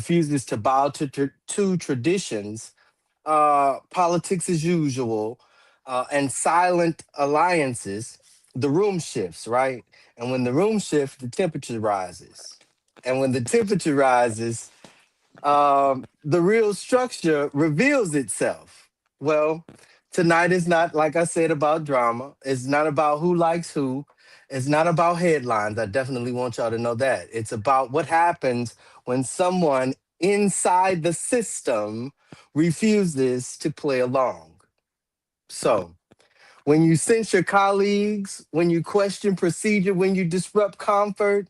refuses to bow to traditions, politics as usual, and silent alliances, the room shifts, right? And when the room shifts, the temperature rises. And when the temperature rises, the real structure reveals itself. Well, tonight is not, like I said, about drama. It's not about who likes who. It's not about headlines. I definitely want y'all to know that. It's about what happens when someone inside the system refuses to play along. So, when you censure colleagues, when you question procedure, when you disrupt comfort,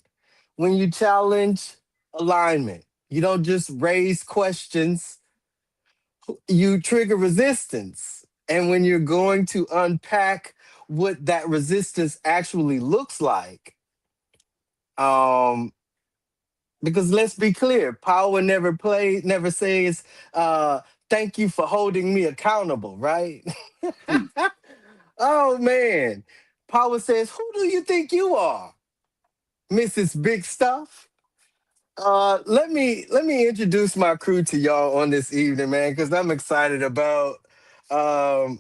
when you challenge alignment, you don't just raise questions, you trigger resistance. And when you're going to unpack what that resistance actually looks like, um, because let's be clear, power never says, thank you for holding me accountable, right? Oh man. Power says, who do you think you are, Mrs. Big Stuff? Let me introduce my crew to y'all on this evening, man, because I'm excited about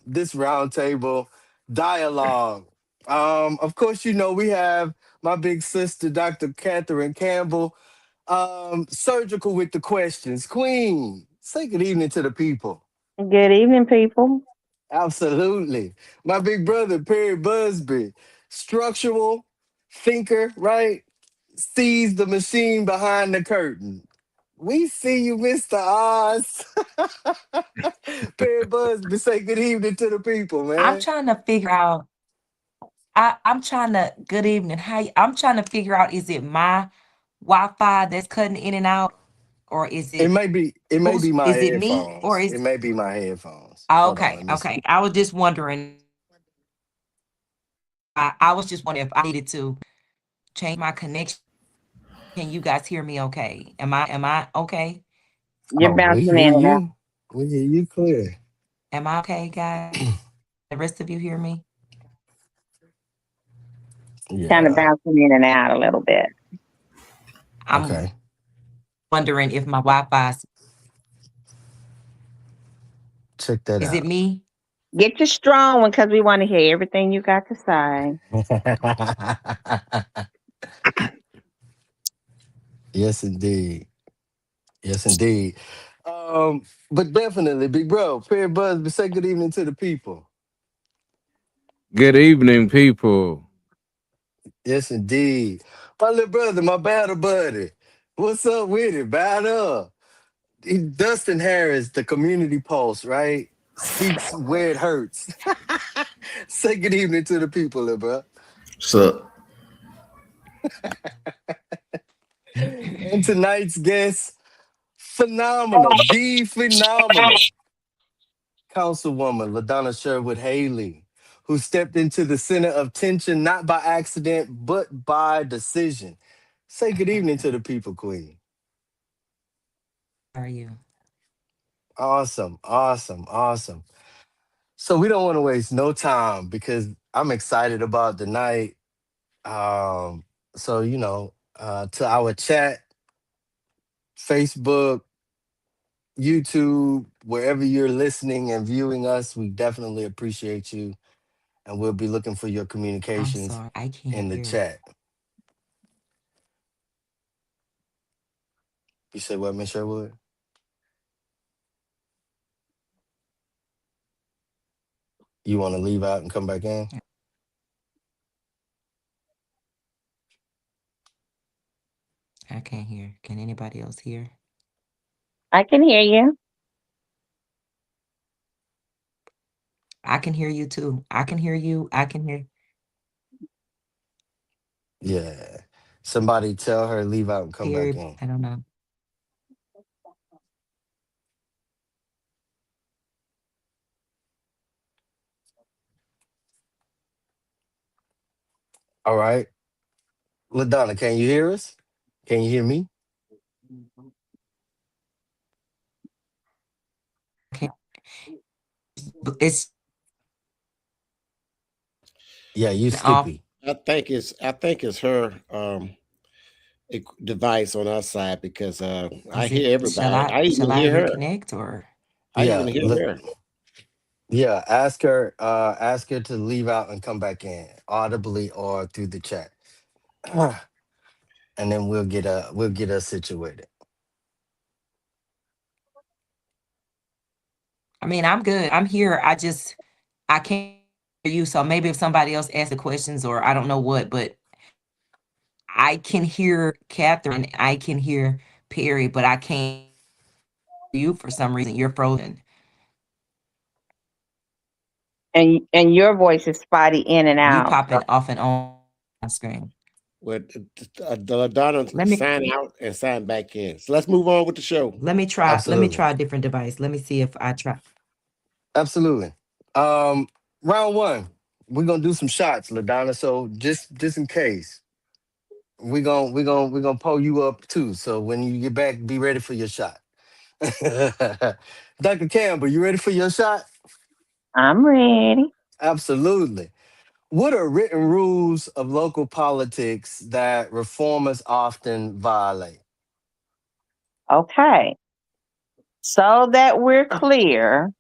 this roundtable dialogue. Of course, you know we have my big sister, Dr. Catherine Campbell, surgical with the questions. Queen, say good evening to the people. Good evening, people. Absolutely. My big brother, Perry Busby, structural thinker, right? Sees the machine behind the curtain. We see you, Mr. Oz. Perry Busby, say good evening to the people, I'm man. trying to figure out. I'm trying to. Good evening. I'm trying to figure out. Is it my Wi-Fi that's cutting in and out, or is It it may be it may be my is it me, or headphones. It is may be my headphones. Hold on, okay? let me see. Okay. I was just wondering. I was just wondering if I needed to change my connection. Can you guys hear me? Okay. Am I okay? You're Oh, we bouncing hear in and out. you. We hear you clear. Am I okay, guys? The rest of you hear me? Kind of Yeah. bouncing in and out a little bit. I'm Okay. wondering if my Wi-Fi Check that is it out. me? Get your strong one because we want to hear everything you got to say. Yes, indeed. Yes, indeed. But definitely, big bro, Perry Busby, say good evening to the people. Good evening, people. Yes, indeed. My little brother, my battle buddy. What's up with it? Battle. Dustin Harris, the community pulse, right? Speaks where it hurts. Say good evening to the people, little bro. So And tonight's guest, phenomenal, the phenomenal Councilwoman LaDonna Sherwood Haley, who stepped into the center of tension not by accident, but by decision. Say good evening to the people, Queen. How are you? Awesome, awesome, awesome. So we don't want to waste no time because I'm excited about the night. Um, so to our chat, Facebook, YouTube, wherever you're listening and viewing us, we definitely appreciate you, and we'll be looking for your I'm communications sorry, I can't in the hear. chat. You say what, Miss Sherwood? You want to leave out and come back in? I can't hear. Can anybody else hear? I can hear you. I can hear you too. I can hear you. I can hear. Yeah. Somebody tell her leave out and come back Period. in. I don't know. All right. LaDonna, can you hear us? Can you hear me? Okay. It's Yeah, you off. skippy. I think it's her. device on our side because I Is hear it shall everybody. I I shall even I hear her. reconnect or I even Yeah, hear her. yeah. Ask her to leave out and come back in audibly or through the chat, and then we'll get us situated. I mean I'm good. I'm here. I can't hear you. So maybe if somebody else asks the questions or I don't know what, but I can hear Catherine, I can hear Perry, but I can't hear you for some reason. You're frozen. And your voice is spotty in and You out. So popping off and on screen. With Donna Let me sign out and sign back in. So let's move on with the show. let me Absolutely, try a different device. Let me see if I try. absolutely. Um, round one, we're gonna do some shots, Ladonna. So just in case, we're gonna pull you up too. So when you get back, be ready for your shot. Dr. Campbell, you ready for your shot? I'm ready. Absolutely. What are written rules of local politics that reformers often violate? Okay. So that we're clear,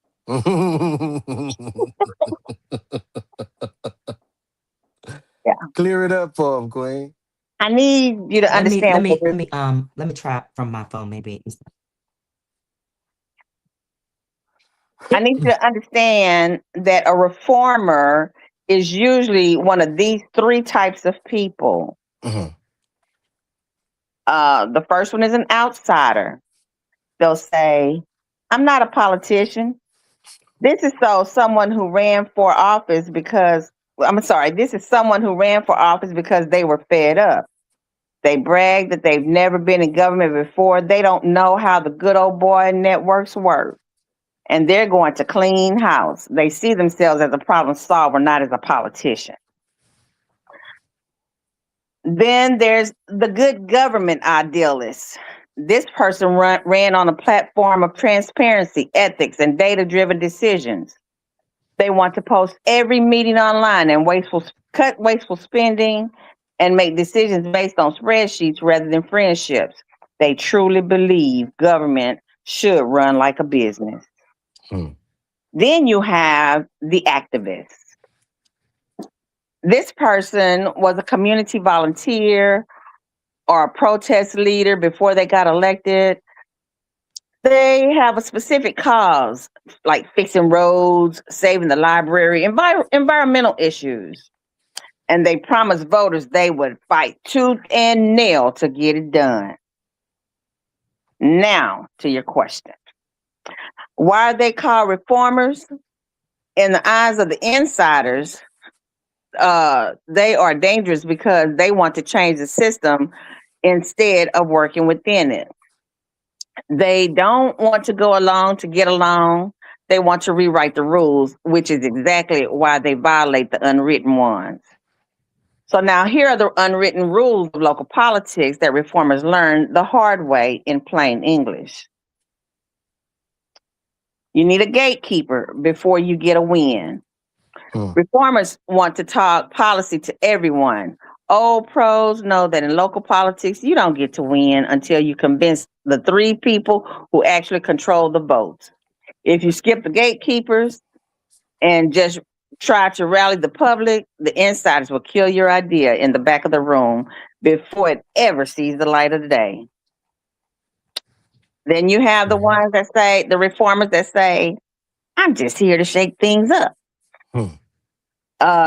yeah, Clear it up for him, Queen. I need you to understand what we're Let me try from my phone maybe. I need you to understand that a reformer is usually one of these three types of people. Mhm, The first one is an outsider. They'll say, I'm not a politician. This is someone who ran for office because, I'm sorry, this is someone who ran for office because they were fed up. They brag that they've never been in government before. They don't know how the good old boy networks work. And they're going to clean house. They see themselves as a problem solver, not as a politician. Then there's the good government idealist. This person ran on a platform of transparency, ethics, and data driven decisions. They want to post every meeting online and cut wasteful spending and make decisions based on spreadsheets rather than friendships. They truly believe government should run like a business. hmm, Then you have the activists. This person was a community volunteer or a protest leader before they got elected. They have a specific cause, like fixing roads, saving the library, environmental issues. And they promised voters they would fight tooth and nail to get it done. Now, to your question. Why are they called reformers? In the eyes of the insiders, they are dangerous because they want to change the system instead of working within it. They don't want to go along to get along. They want to rewrite the rules, which is exactly why they violate the unwritten ones. So now here are the unwritten rules of local politics that reformers learned the hard way in plain English. You need a gatekeeper before you get a win. hmm, Reformers want to talk policy to everyone. Old pros know that in local politics, you don't get to win until you convince the three people who actually control the votes. If you skip the gatekeepers and just try to rally the public, the insiders will kill your idea in the back of the room before it ever sees the light of the day. Then you have the mhm, ones that say, the reformers that say, I'm just here to shake things up. hmm.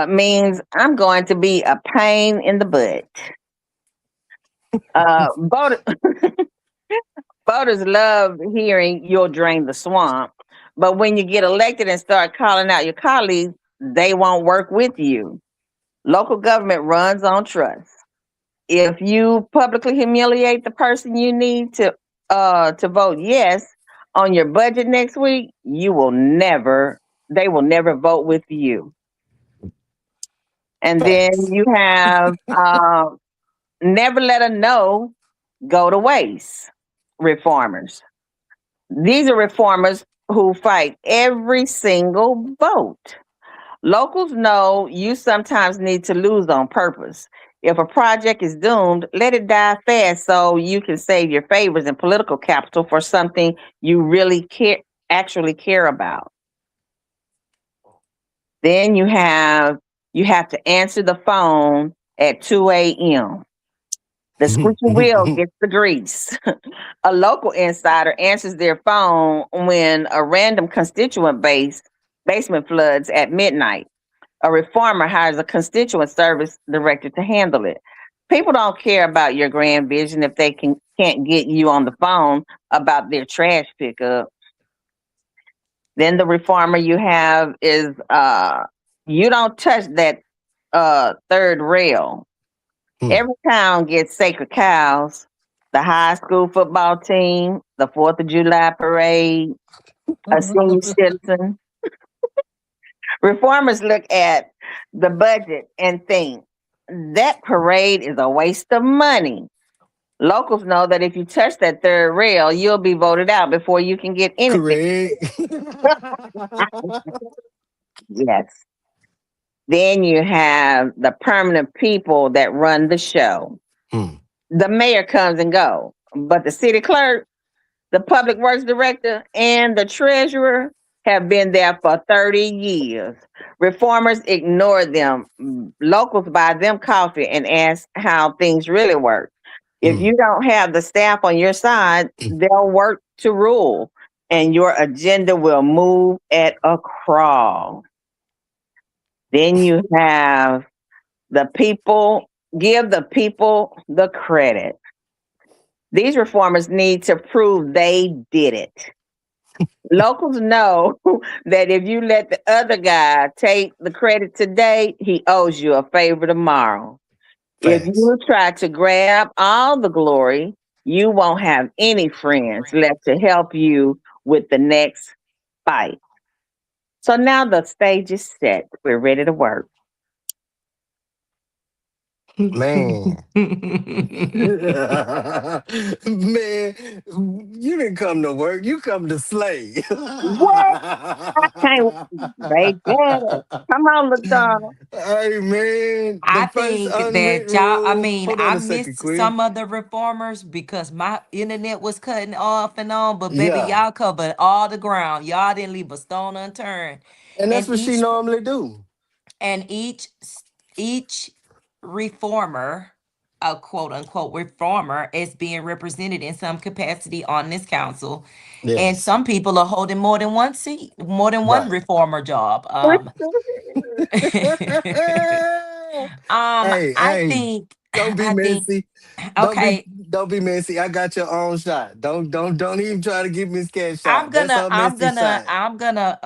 Means I'm going to be a pain in the butt. Voters, voters love hearing you'll drain the swamp, but when you get elected and start calling out your colleagues, they won't work with you. Local government runs on trust. If you publicly humiliate the person you need to vote yes on your budget next week, they will never vote with you. And then Facts. you have never let a no go to waste reformers. These are reformers who fight every single vote. Locals know you sometimes need to lose on purpose. If a project is doomed, let it die fast so you can save your favors and political capital for something you really actually care about. Then you have to answer the phone at 2 a.m. The squeaky wheel gets the grease. A local insider answers their phone when a random constituent basement floods at midnight. A reformer hires a constituent service director to handle it. People don't care about your grand vision if they can't get you on the phone about their trash pickup. Then the reformer you have is you don't touch that third rail. Every town gets sacred cows. The high school football team, the 4th of July parade, a senior citizen. Reformers look at the budget and think that parade is a waste of money. Locals know that if you touch that third rail, you'll be voted out before you can get anything. Correct. Yes. Then you have the permanent people that run the show. Hmm. The mayor comes and goes, but the city clerk, the public works director, and the treasurer have been there for 30 years. Reformers ignore them. Locals buy them coffee and ask how things really work. If Hmm. you don't have the staff on your side, they'll work to rule, and your agenda will move at a crawl. Then you have the people, give the people the credit. These reformers need to prove they did it. Locals know that if you let the other guy take the credit today, he owes you a favor tomorrow. If Facts. you try to grab all the glory, you won't have any friends left to help you with the next fight. So now the stage is set. We're ready to work. Man. Man, you didn't come to work. You come to slay. What? I can't wait. Come on, LaDonna. Hey, man. I The first think that unwritten y'all, I rule. mean, Hold on I a second, missed Queen. some of the reformers because my internet was cutting off and on, but baby, Yeah. y'all covered all the ground. Y'all didn't leave a stone unturned. And that's And what she normally do. and each reformer, a quote unquote reformer, is being represented in some capacity on this council. And Yes. some people are holding more than one seat, more than one Right. reformer job. Hey, I hey, think don't be I think messy. Don't be okay. don't be messy. I got your own shot. Don't even try to give Miss Cat I'm shot. That's gonna, her I'm messy gonna, shot. I'm gonna,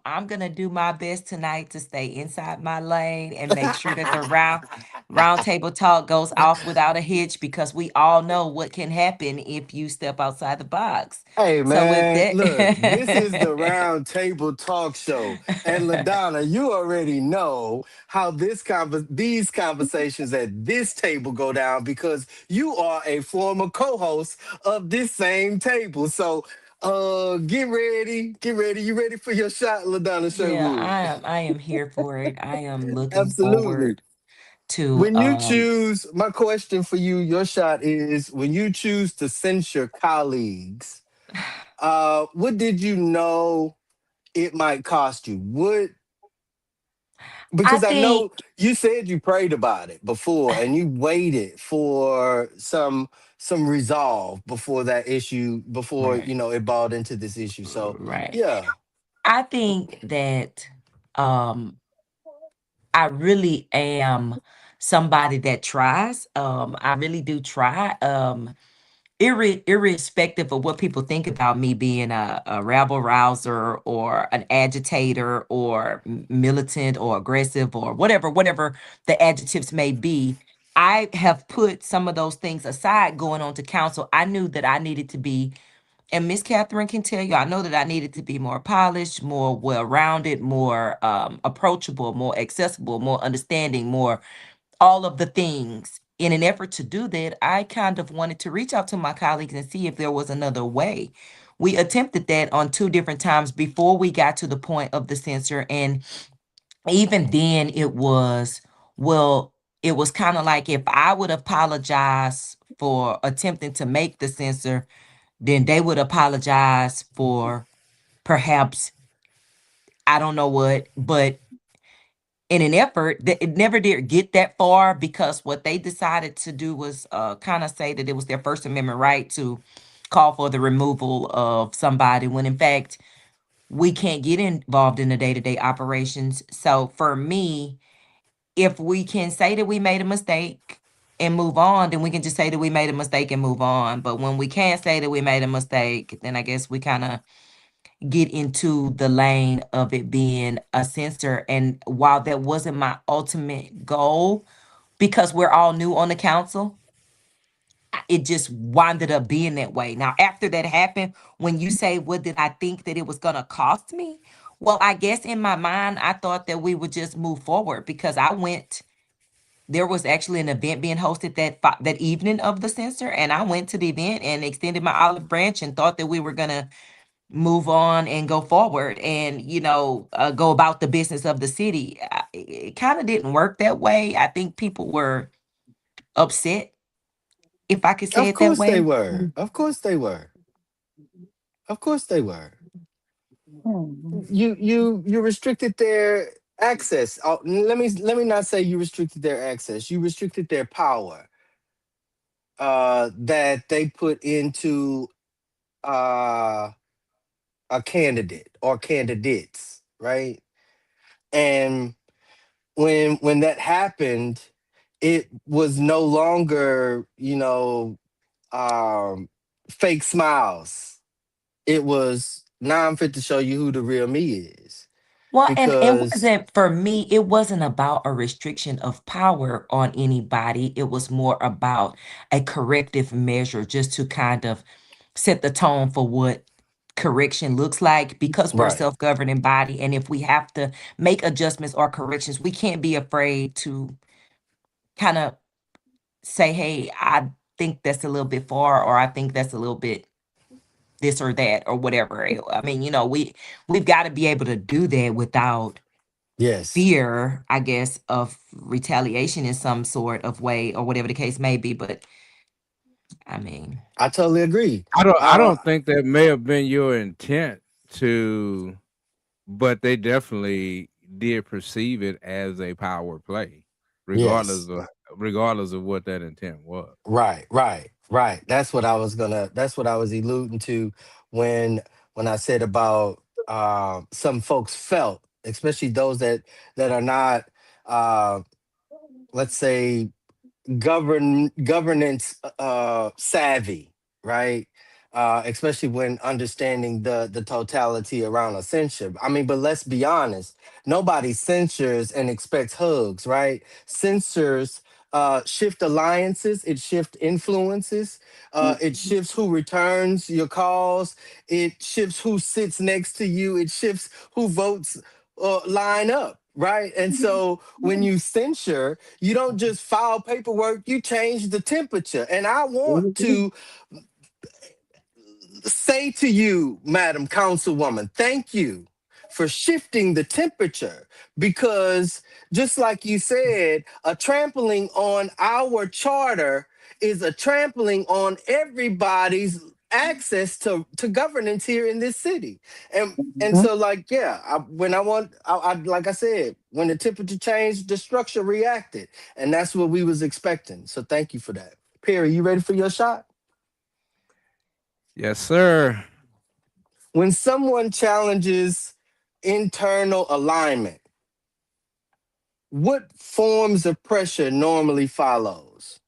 I'm gonna do my best tonight to stay inside my lane and make sure that the round table talk goes off without a hitch because we all know what can happen if you step outside the box. Hey So with man, look, this is the that, round table talk show. And LaDonna, you already know how these conversations at this table go down because you are a former co-host of this same table. So get ready. Get ready. You ready for your shot, LaDonna yeah, Sherwood? I am here for it. I am looking Absolutely. forward to When you choose, my question for you, your shot is when you choose to censure colleagues, what did you know it might cost you? What, I because I think know you said you prayed about it before and you waited for some resolve before that issue, before right, you know it balled into this issue. So right. yeah. I think that um I really am somebody that tries. I really do try. Irrespective of what people think about me being a rabble rouser or an agitator or militant or aggressive or whatever the adjectives may be, I have put some of those things aside going on to council. I knew that I needed to be, and Miss Catherine can tell you, I know that I needed to be more polished, more well-rounded, more approachable, more accessible, more understanding, more all of the things. In an effort to do that, I kind of wanted to reach out to my colleagues and see if there was another way. We attempted that on two different times before we got to the point of the censor. And even then, it was, well, it was kind of like if I would apologize for attempting to make the censor, then they would apologize for perhaps, I don't know what, but in an effort that it never did get that far, because what they decided to do was kind of say that it was their First Amendment right to call for the removal of somebody, when in fact we can't get involved in the day-to-day operations. So for me, if we can say that we made a mistake and move on, then we can just say that we made a mistake and move on. But when we can't say that we made a mistake, then I guess we kind of get into the lane of it being a censor. And while that wasn't my ultimate goal, because we're all new on the council, it just winded up being that way. Now, after that happened, when you say, what did I think that it was going to cost me? Well, I guess in my mind, I thought that we would just move forward, because there was actually an event being hosted that evening of the censor, and I went to the event and extended my olive branch and thought that we were going to move on and go forward and, go about the business of the city. It kind of didn't work that way. I think people were upset, if I could say Of it that course they way. were. Of course they were. Of course they were. Mhm. You restricted their access. Let me not say you restricted their access. You restricted their power that they put into uh a candidate or candidates, right? And when that happened, it was no longer, um fake smiles. It was, now I'm fit to show you who the real me is. Well, and it Because wasn't, for me, it wasn't about a restriction of power on anybody. It was more about a corrective measure, just to kind of set the tone for what correction looks like, because we're a right. self-governing body. And if we have to make adjustments or corrections, we can't be afraid to kind of say, hey, I think that's a little bit far, or I think that's a little bit this or that or whatever. I mean, we've got to be able to do that without Yes. fear, I guess, of retaliation in some sort of way, or whatever the case may be. But I mean, I totally agree. I don't Uh think that may have been your intent to, but they definitely did perceive it as a power play, regardless yes. of regardless of what that intent was. Right. That's what I was alluding to when I said about some folks felt, especially those that are not uh let's say governance savvy, right? Especially when understanding the totality around a censure. I mean, but let's be honest, nobody censures and expects hugs, right? Censors shift alliances, it shift influences, it shifts who returns your calls, it shifts who sits next to you, it shifts who votes line up, right? And so when you censure, you don't just file paperwork, you change the temperature. And I want to say to you, Madam Councilwoman, thank you for shifting the temperature, because just like you said, a trampling on our charter is a trampling on everybody's access to governance here in this city. And Mhm. so, like, yeah, when I like I said, when the temperature changed, the structure reacted, and that's what we was expecting. So thank you for that. Perry, you ready for your shot? Yes, sir. When someone challenges internal alignment, what forms of pressure normally follows?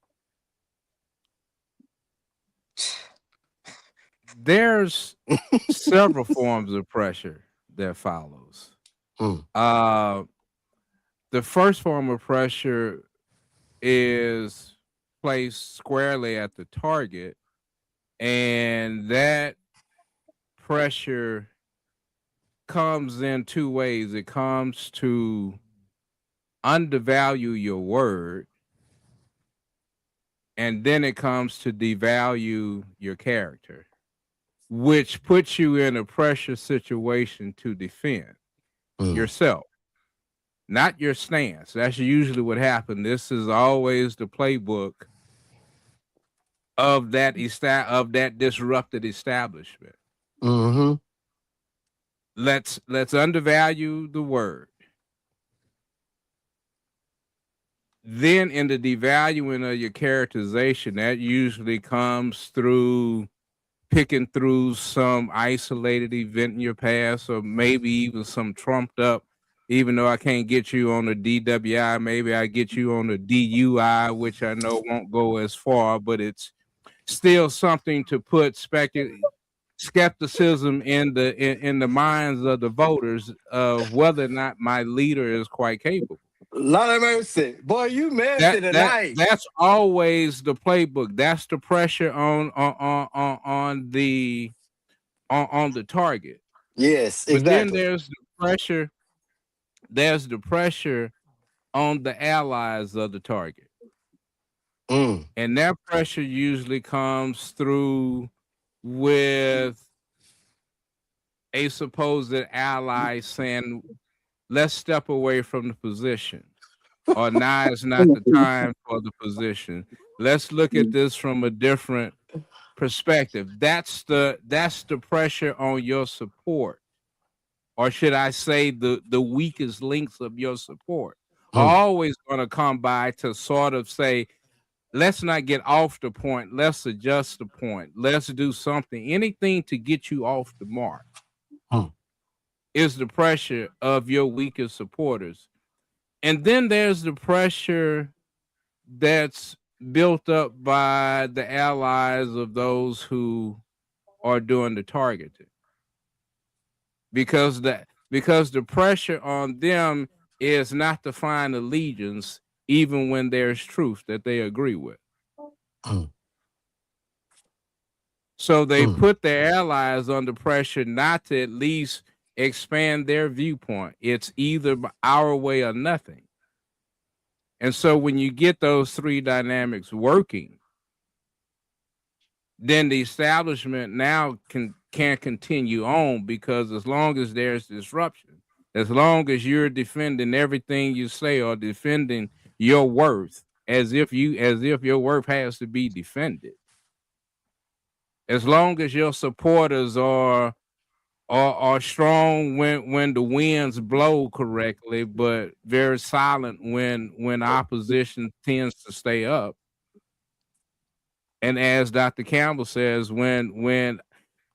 There's several forms of pressure that follows. Hmm. Uh, the first form of pressure is placed squarely at the target, and that pressure comes in two ways. It comes to undervalue your word, and then it comes to devalue your character, which puts you in a pressure situation to defend Hmm. yourself. not your stance. That's usually what happened. This is always the playbook of that disrupted establishment. Mm-hmm. Let's undervalue the word. Then in the devaluing of your characterization, that usually comes through picking through some isolated event in your past, or maybe even some trumped up. Even though I can't get you on the DWI, maybe I get you on the DUI, which I know won't go as far, but it's still something to put skepticism in the minds of the voters of whether or not my leader is quite capable. Lord have mercy. Boy, you messy tonight. That's always the playbook. That's the pressure on the target. Yes, But then exactly. there's the pressure on the allies of the target. Mm. And that pressure usually comes through with a supposed ally saying, let's step away from the position, or now is not the time for the position. Let's look at this from a different perspective. That's the pressure on your support, or should I say the weakest links of your support are Mm. always going to come by to sort of say, let's not get off the point. Let's adjust the point. Let's do something. Anything to get you off the mark Mm. is the pressure of your weakest supporters. And then there's the pressure that's built up by the allies of those who are doing the targeting. Because the pressure on them is not to find allegiance even when there's truth that they agree with. Mm. So they Mm. put their allies under pressure not to at least expand their viewpoint. It's either our way or nothing. And so when you get those three dynamics working, then the establishment now can continue on, because as long as there's disruption, as long as you're defending everything you say or defending your worth as if your worth has to be defended, as long as your supporters are strong when the winds blow correctly, but very silent when opposition tends to stay up. And as Dr. Campbell says, when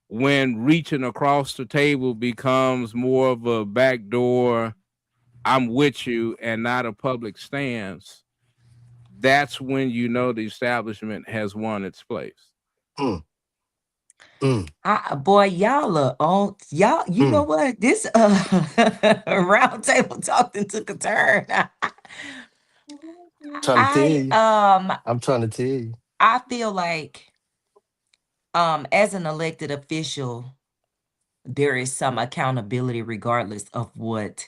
reaching across the table becomes more of a backdoor, I'm with you, and not a public stance, that's when you know the establishment has won its place. Mm. Mm. Boy, y'all are on y'all. You know Mm. what? This round table talking took a turn. Trying to tell I you. I'm trying to tell you. I feel like as an elected official, there is some accountability regardless of what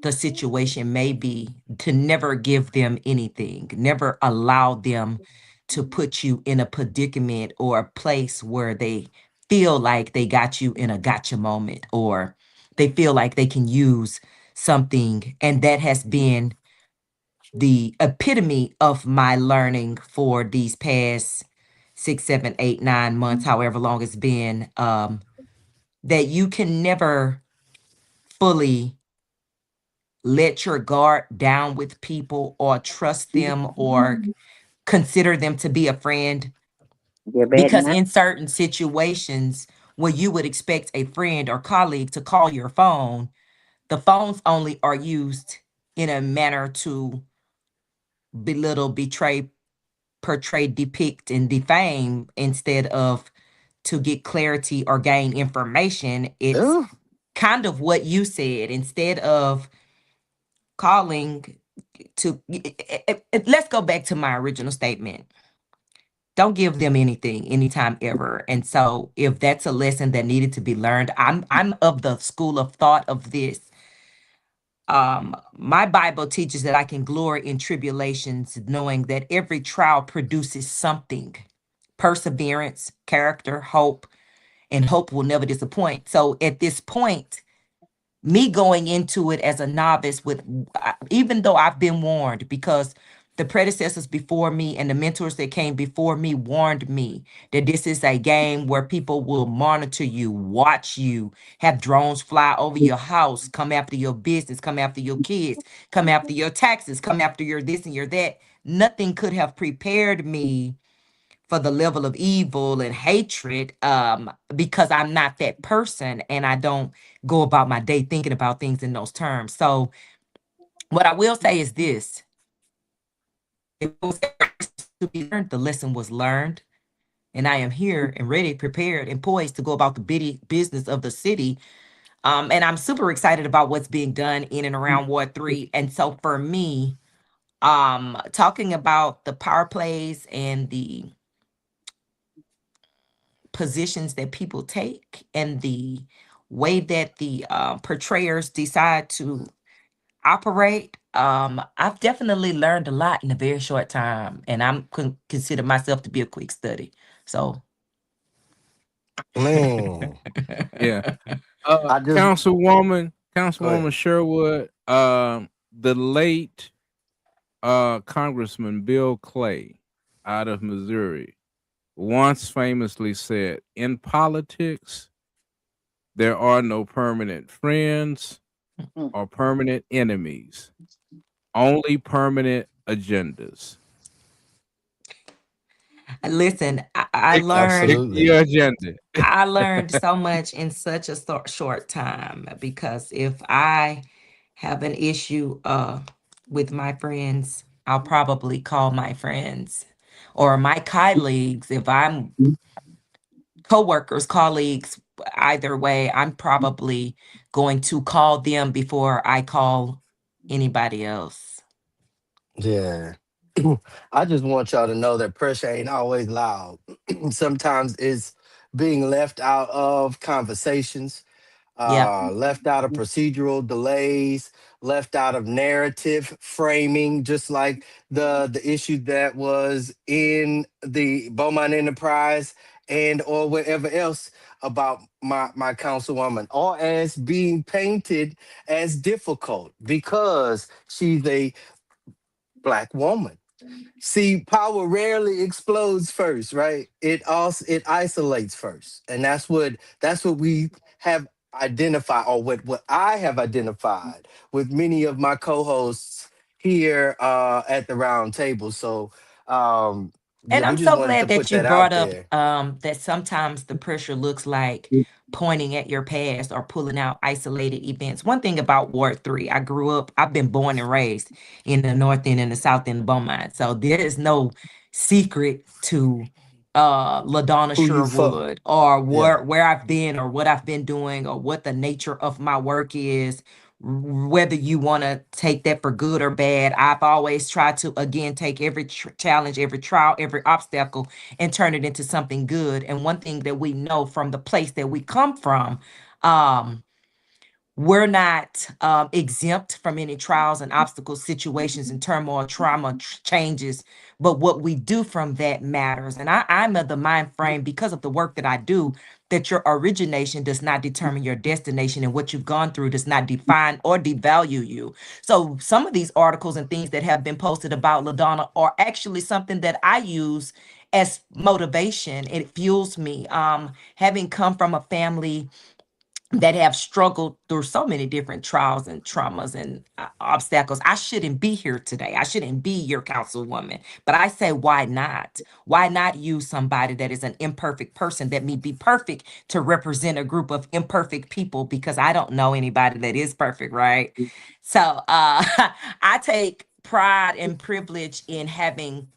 the situation may be, to never give them anything, never allow them to put you in a predicament or a place where they feel like they got you in a gotcha moment, or they feel like they can use something. And that has been the epitome of my learning for these past 6, 7, 8, 9 months, however long it's been, that you can never fully let your guard down with people or trust them or consider them to be a friend, You're bad because now. in certain situations where you would expect a friend or colleague to call your phone, the phones only are used in a manner to belittle, betray, portray, depict, and defame, instead of to get clarity or gain information. It's Yeah. kind of what you said. Instead of calling to let's go back to my original statement. Don't give them anything anytime ever. And so if that's a lesson that needed to be learned, I'm of the school of thought of this. My Bible teaches that I can glory in tribulations, knowing that every trial produces something: perseverance, character, hope, and hope will never disappoint. So at this point, me going into it as a novice with, even though I've been warned, because the predecessors before me and the mentors that came before me warned me that this is a game where people will monitor you, watch you, have drones fly over your house, come after your business, come after your kids, come after your taxes, come after your this and your that. Nothing could have prepared me for the level of evil and hatred, because I'm not that person and I don't go about my day thinking about things in those terms. So what I will say is this: if it was ever to be learned, the lesson was learned, and I am here and ready, prepared, and poised to go about the business of the city. And I'm super excited about what's being done in and around Ward 3. And so for me, talking about the power plays and the positions that people take and the way that the portrayers decide to operate, I've definitely learned a lot in a very short time, and I'm consider myself to be a quick study. So, Man, Yeah. I just go Councilwoman ahead. Sherwood, the late Congressman Bill Clay out of Missouri once famously said, "In politics, there are no permanent friends or permanent enemies, only permanent agendas." listen, I Pick learned Absolutely. your agenda. I learned so much in such a short time, because if I have an issue with my friends, I'll probably call my friends or my colleagues. If I'm coworkers, colleagues, either way, I'm probably going to call them before I call anybody else. Yeah. I just want y'all to know that pressure ain't always loud. Sometimes it's being left out of conversations, Yeah. left out of procedural delays, left out of narrative framing, just like the issue that was in the Beaumont Enterprise and or wherever else about my councilwoman, or as being painted as difficult because she's a black woman. See, power rarely explodes first, right? It isolates first. And that's what we have identified, or what I have identified with many of my co-hosts here at the round table. So yeah, And we I'm just so wanted to glad put that you that brought out up there. that sometimes the pressure looks like pointing at your past or pulling out isolated events. One thing about Ward 3, I've been born and raised in the North End and the South End of Beaumont. So there is no secret to LaDonna Who you for? Sherwood, or Yeah. where I've been or what I've been doing or what the nature of my work is. Whether you want to take that for good or bad, I've always tried to, again, take every challenge, every trial, every obstacle, and turn it into something good. And one thing that we know from the place that we come from, um, we're not exempt from any trials and obstacles, situations, and turmoil, trauma, changes. But what we do from that matters. And I'm of the mind frame, because of the work that I do, that your origination does not determine your destination, and what you've gone through does not define or devalue you. So some of these articles and things that have been posted about LaDonna are actually something that I use as motivation. It fuels me. Having come from a family that have struggled through so many different trials and traumas and obstacles. I shouldn't be here today. I shouldn't be your councilwoman. But I say, why not? Why not use somebody that is an imperfect person that may be perfect to represent a group of imperfect people? Because I don't know anybody that is perfect, right? So I take pride and privilege in having,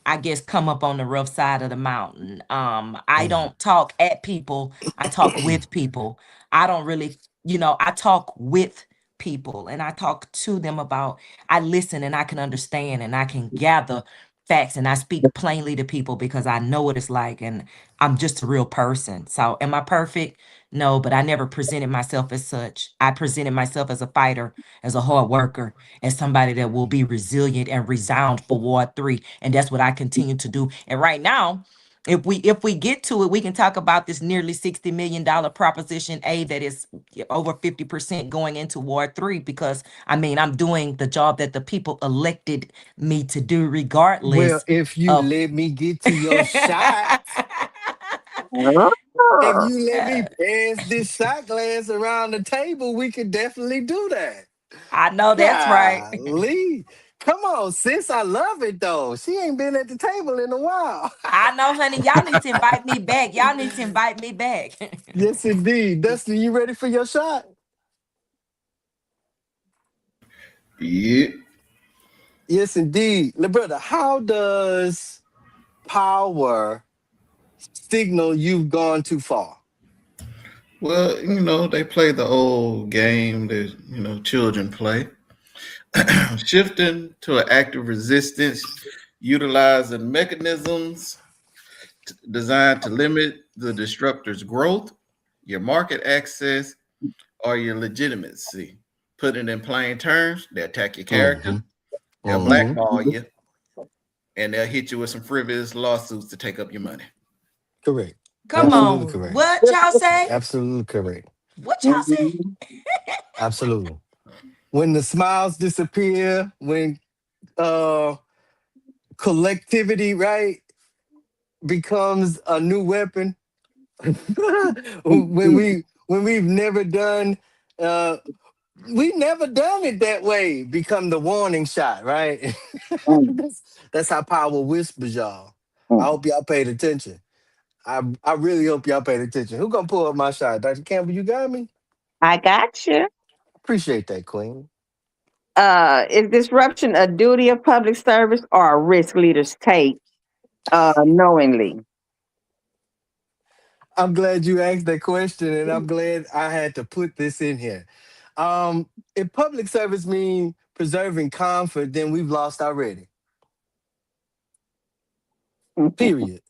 I guess, come up on the rough side of the mountain. I Mm. don't talk at people, I talk with people. I don't really, I talk with people and I talk to them about, I listen and I can understand and I can gather facts, and I speak plainly to people because I know what it's like, and I'm just a real person. So, am I perfect? No, but I never presented myself as such. I presented myself as a fighter, as a hard worker, as somebody that will be resilient and resound for Ward 3. And that's what I continue to do. And right now, If we get to it, we can talk about this nearly $60 million Proposition A that is over 50% going into Ward 3, because I mean I'm doing the job that the people elected me to do Well, regardless if you of let me get to your shot, if you let me pass this shot glass around the table, we could definitely do that. I know that's right. Golly. Come on, sis. I love it though. She ain't been at the table in a while. I know, honey. Y'all need to invite me back. Y'all need to invite me back. Yes, indeed. Dustin, you ready for your shot? Yeah. Yes, indeed. Little brother, how does power signal you've gone too far? Well, they play the old game that, children play. Shifting to an active resistance, utilizing mechanisms designed to limit the disruptor's growth, your market access, or your legitimacy. Put it in plain terms, they attack your character, Mm-hmm. they'll Mm-hmm. blackball you, and they'll hit you with some frivolous lawsuits to take up your money. Correct. Come Absolutely on. correct. What y'all say? Absolutely correct. What y'all say? Absolutely. When the smiles disappear, when uh collectivity, right, becomes a new weapon. When we've never done uh we never done it that way, become the warning shot, right? That's how power whispers, y'all. I hope y'all paid attention. I really hope y'all paid attention. Who gonna pull up my shot? Dr. Campbell, you got me? I got you. Appreciate that, Queen. Is disruption a duty of public service or a risk leaders take knowingly? I'm glad you asked that question, and I'm glad I had to put this in here. If public service means preserving comfort, then we've lost already. Period.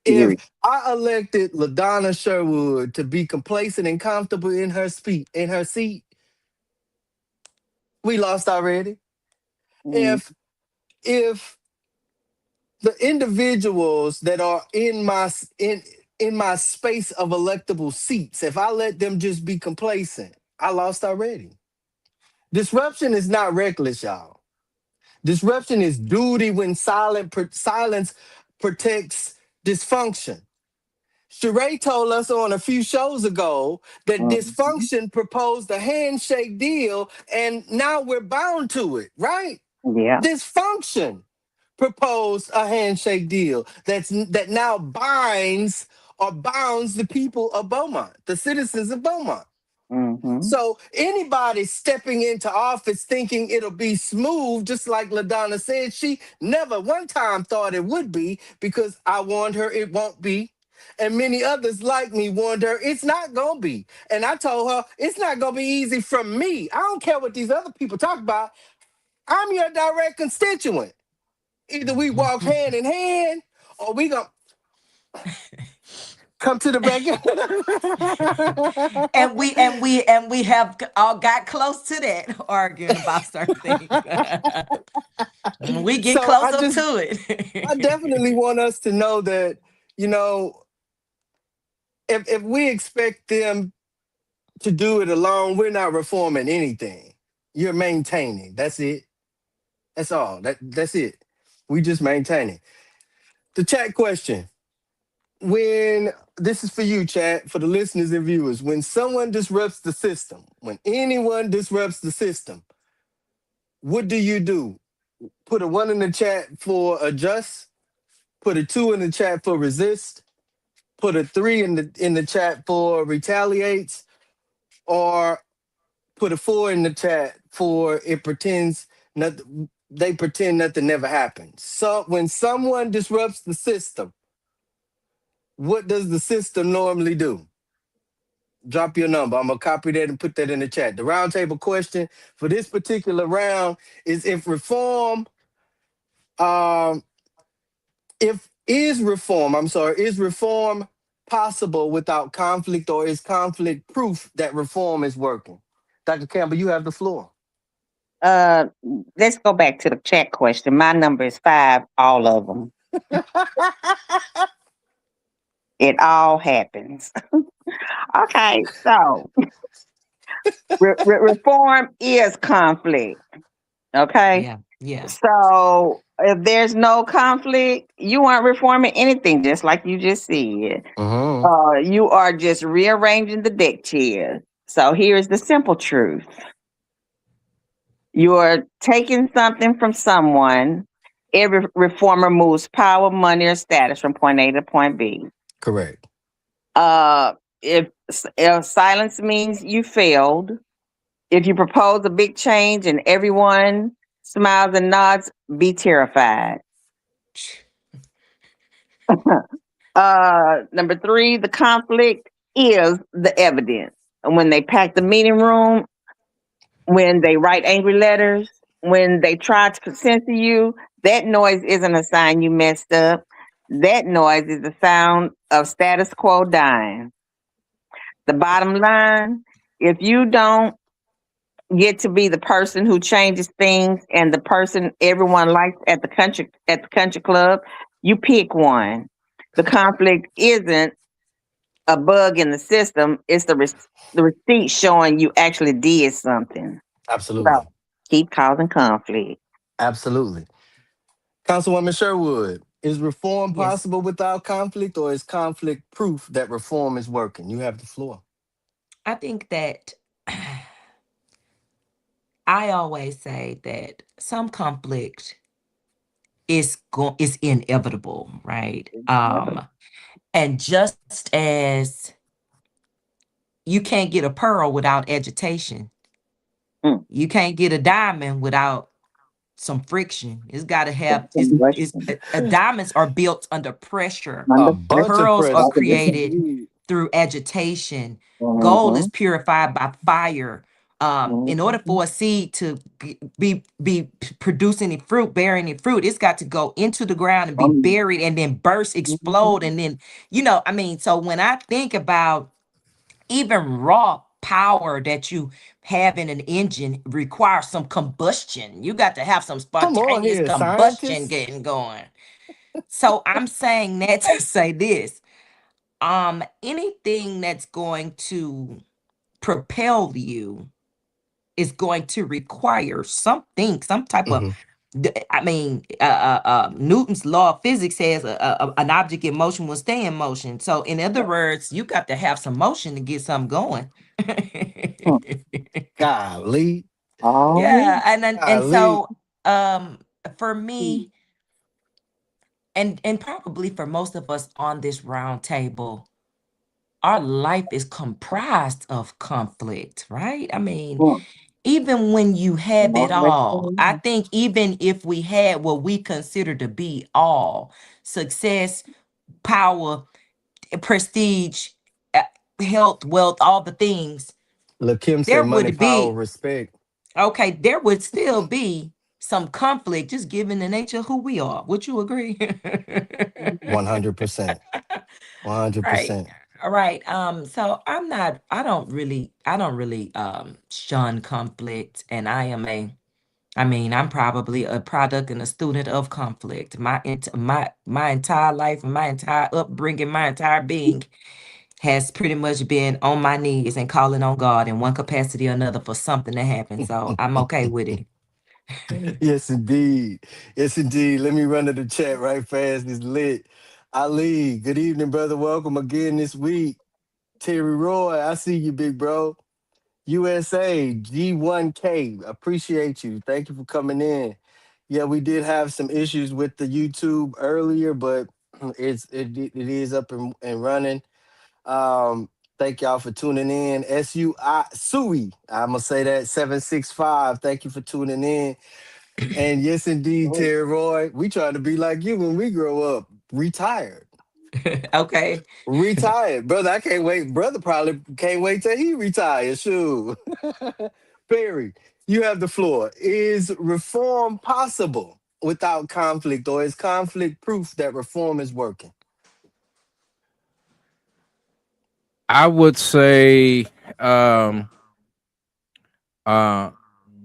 If Period. I elected LaDonna Sherwood to be complacent and comfortable in her seat, we lost already. Mm, If the individuals that are in my space of electable seats, if I let them just be complacent, I lost already. Disruption is not reckless, y'all. Disruption is duty when silence protects dysfunction. Sheree told us on a few shows ago that mhm. dysfunction proposed a handshake deal, and now we're bound to it, right? Yeah. Dysfunction proposed a handshake deal that now binds or bounds the people of Beaumont, the citizens of Beaumont. Hmm. So anybody stepping into office thinking it'll be smooth, just like LaDonna said, she never one time thought it would be, because I warned her it won't be. And many others like me warned her it's not gonna be. And I told her it's not gonna be easy from me. I don't care what these other people talk about. I'm your direct constituent. Either we walk hand in hand or we gonna come to the back. And we have all got close to that, arguing about certain things. We get So close up to I it. definitely want us to know that, you know, if we expect them to do it alone, we're not reforming anything. You're maintaining. That's it. That's all. That's it. We just maintaining. The chat question. When this is for you, chat, for the listeners and viewers, when someone disrupts the system, when anyone disrupts the system, what do you do? Put a one in the chat for adjust, put a two in the chat for resist, put a three in the chat for retaliates, or put a four in the chat for it pretends nothing. They pretend nothing never happened. So when someone disrupts the system, what does the system normally do? Drop your number. I'm gonna copy that and put that in the chat. The roundtable question for this particular round is um, is reform possible without conflict, or is conflict proof that reform is working? Dr. Campbell, you have the floor. Uh, let's go back to the chat question. My number is 5, all of them. It all happens. Okay, so reform is conflict. Okay, Yeah, yeah. so if there's no conflict, you aren't reforming anything, just like you just said. Mm-hmm. You are just rearranging the deck chairs. So here's the simple truth: you're taking something from someone. Every reformer moves power, money, or status from point A to point B. Correct. Uh, if silence means you failed, if you propose a big change and everyone smiles and nods, be terrified. Number three, the conflict is the evidence. When they pack the meeting room, when they write angry letters, when they try to censor you, that noise isn't a sign you messed up. That noise is the sound of status quo dying. The bottom line, if you don't get to be the person who changes things and the person everyone likes at the country club, you pick one. The conflict isn't a bug in the system, it's the receipt showing you actually did something. So Absolutely. keep causing conflict. Absolutely. Councilwoman Sherwood, is reform Yes. possible without conflict, or is conflict proof that reform is working? You have the floor. I think that I always say that some conflict is inevitable, right? And just as you can't get a pearl without agitation, Mm. you can't get a diamond without some friction. It's got to have diamonds are built under pressure. A bunch of Pearls are pressure. Yes, created indeed. through agitation. Gold is Mhm, purified by fire. In order mhm, for a seed to produce any fruit, bear any fruit, it's got to go into the ground and be buried and then burst, explode, mhm, and then I mean. So when I think about even raw power that you have in an engine requires some combustion. You got to have some Come on spontaneous here, combustion scientists. getting going. So I'm saying that to say this. Anything that's going to propel you is going to require something, some type of Hmm. I mean, Newton's law of physics says an object in motion will stay in motion. So, in other words, you got to have some motion to get something going. mhm. Golly. Yeah, Oh, and Golly. so for me, and probably for most of us on this round table, our life is comprised of conflict, right? I mean, mm. even when you have it all, I Mhm, think even if we had what we consider to be all success, power, prestige, uh, health, wealth, all the things, LaKim say there money, would power, be, respect. okay, there would still be some conflict just given the nature of who we are. Would you agree? 100%. Right. 100%. All right. So I don't really shun conflict, and I mean, I'm probably a product and a student of conflict. My entire life and my entire upbringing, my entire being has pretty much been on my knees and calling on God in one capacity or another for something to happen. So I'm okay with it. Yes, indeed. Yes, indeed. Let me run to the chat right fast. It's lit. Ali, good evening, brother. Welcome again this week. Terry Roy, I see you, big bro. USA G1K, appreciate you. Thank you for coming in. Yeah, we did have some issues with the YouTube earlier, but it is up and running. Um, Thank y'all for tuning in. Sui, I'm gonna say that 765. Thank you for tuning in. And yes, indeed, mhm. Terry Roy, we try to be like you when we grow up. Retired. Okay. Retired. Brother, I can't wait. Brother probably can't wait till he retires. Shoot. Perry, you have the floor. Is reform possible without conflict, or is conflict proof that reform is working? I would say, um, uh,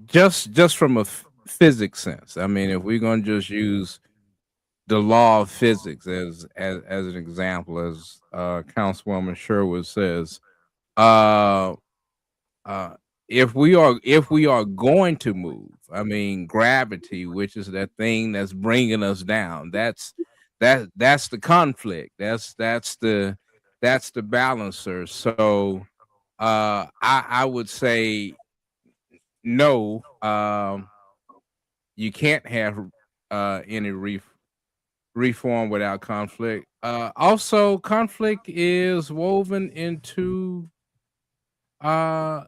just from a physics sense. I mean, if we're gonna just use the law of physics as an example, as Councilwoman Sherwood says. Uh, uh, if we are going to move, I mean, gravity, which is that thing that's bringing us down, that's the conflict. That's the balancer. So I would say no. You can't have any reform without conflict. Also, conflict is woven into uh,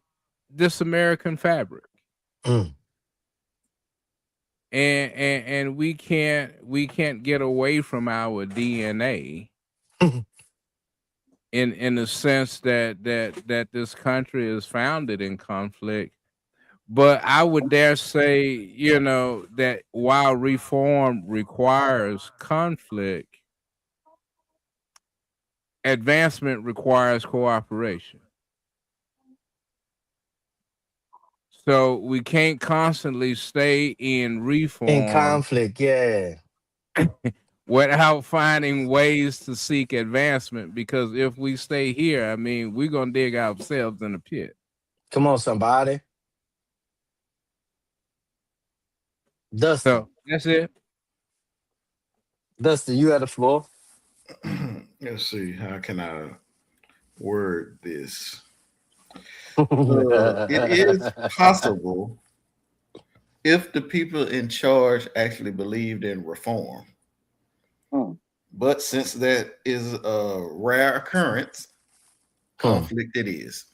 this American fabric, Mm. and we can't get away from our DNA in the sense that this country is founded in conflict. But I would dare say, that while reform requires conflict, advancement requires cooperation. So we can't constantly stay in In reform conflict, yeah. without finding ways to seek advancement, because if we stay here, I mean, we're going to dig ourselves in a pit. Come on, somebody. Dustin. So that's it. Dustin, you had the floor. Let's see. How can I word this? It is possible if the people in charge actually believed in reform. But since that is a rare occurrence, conflict it is.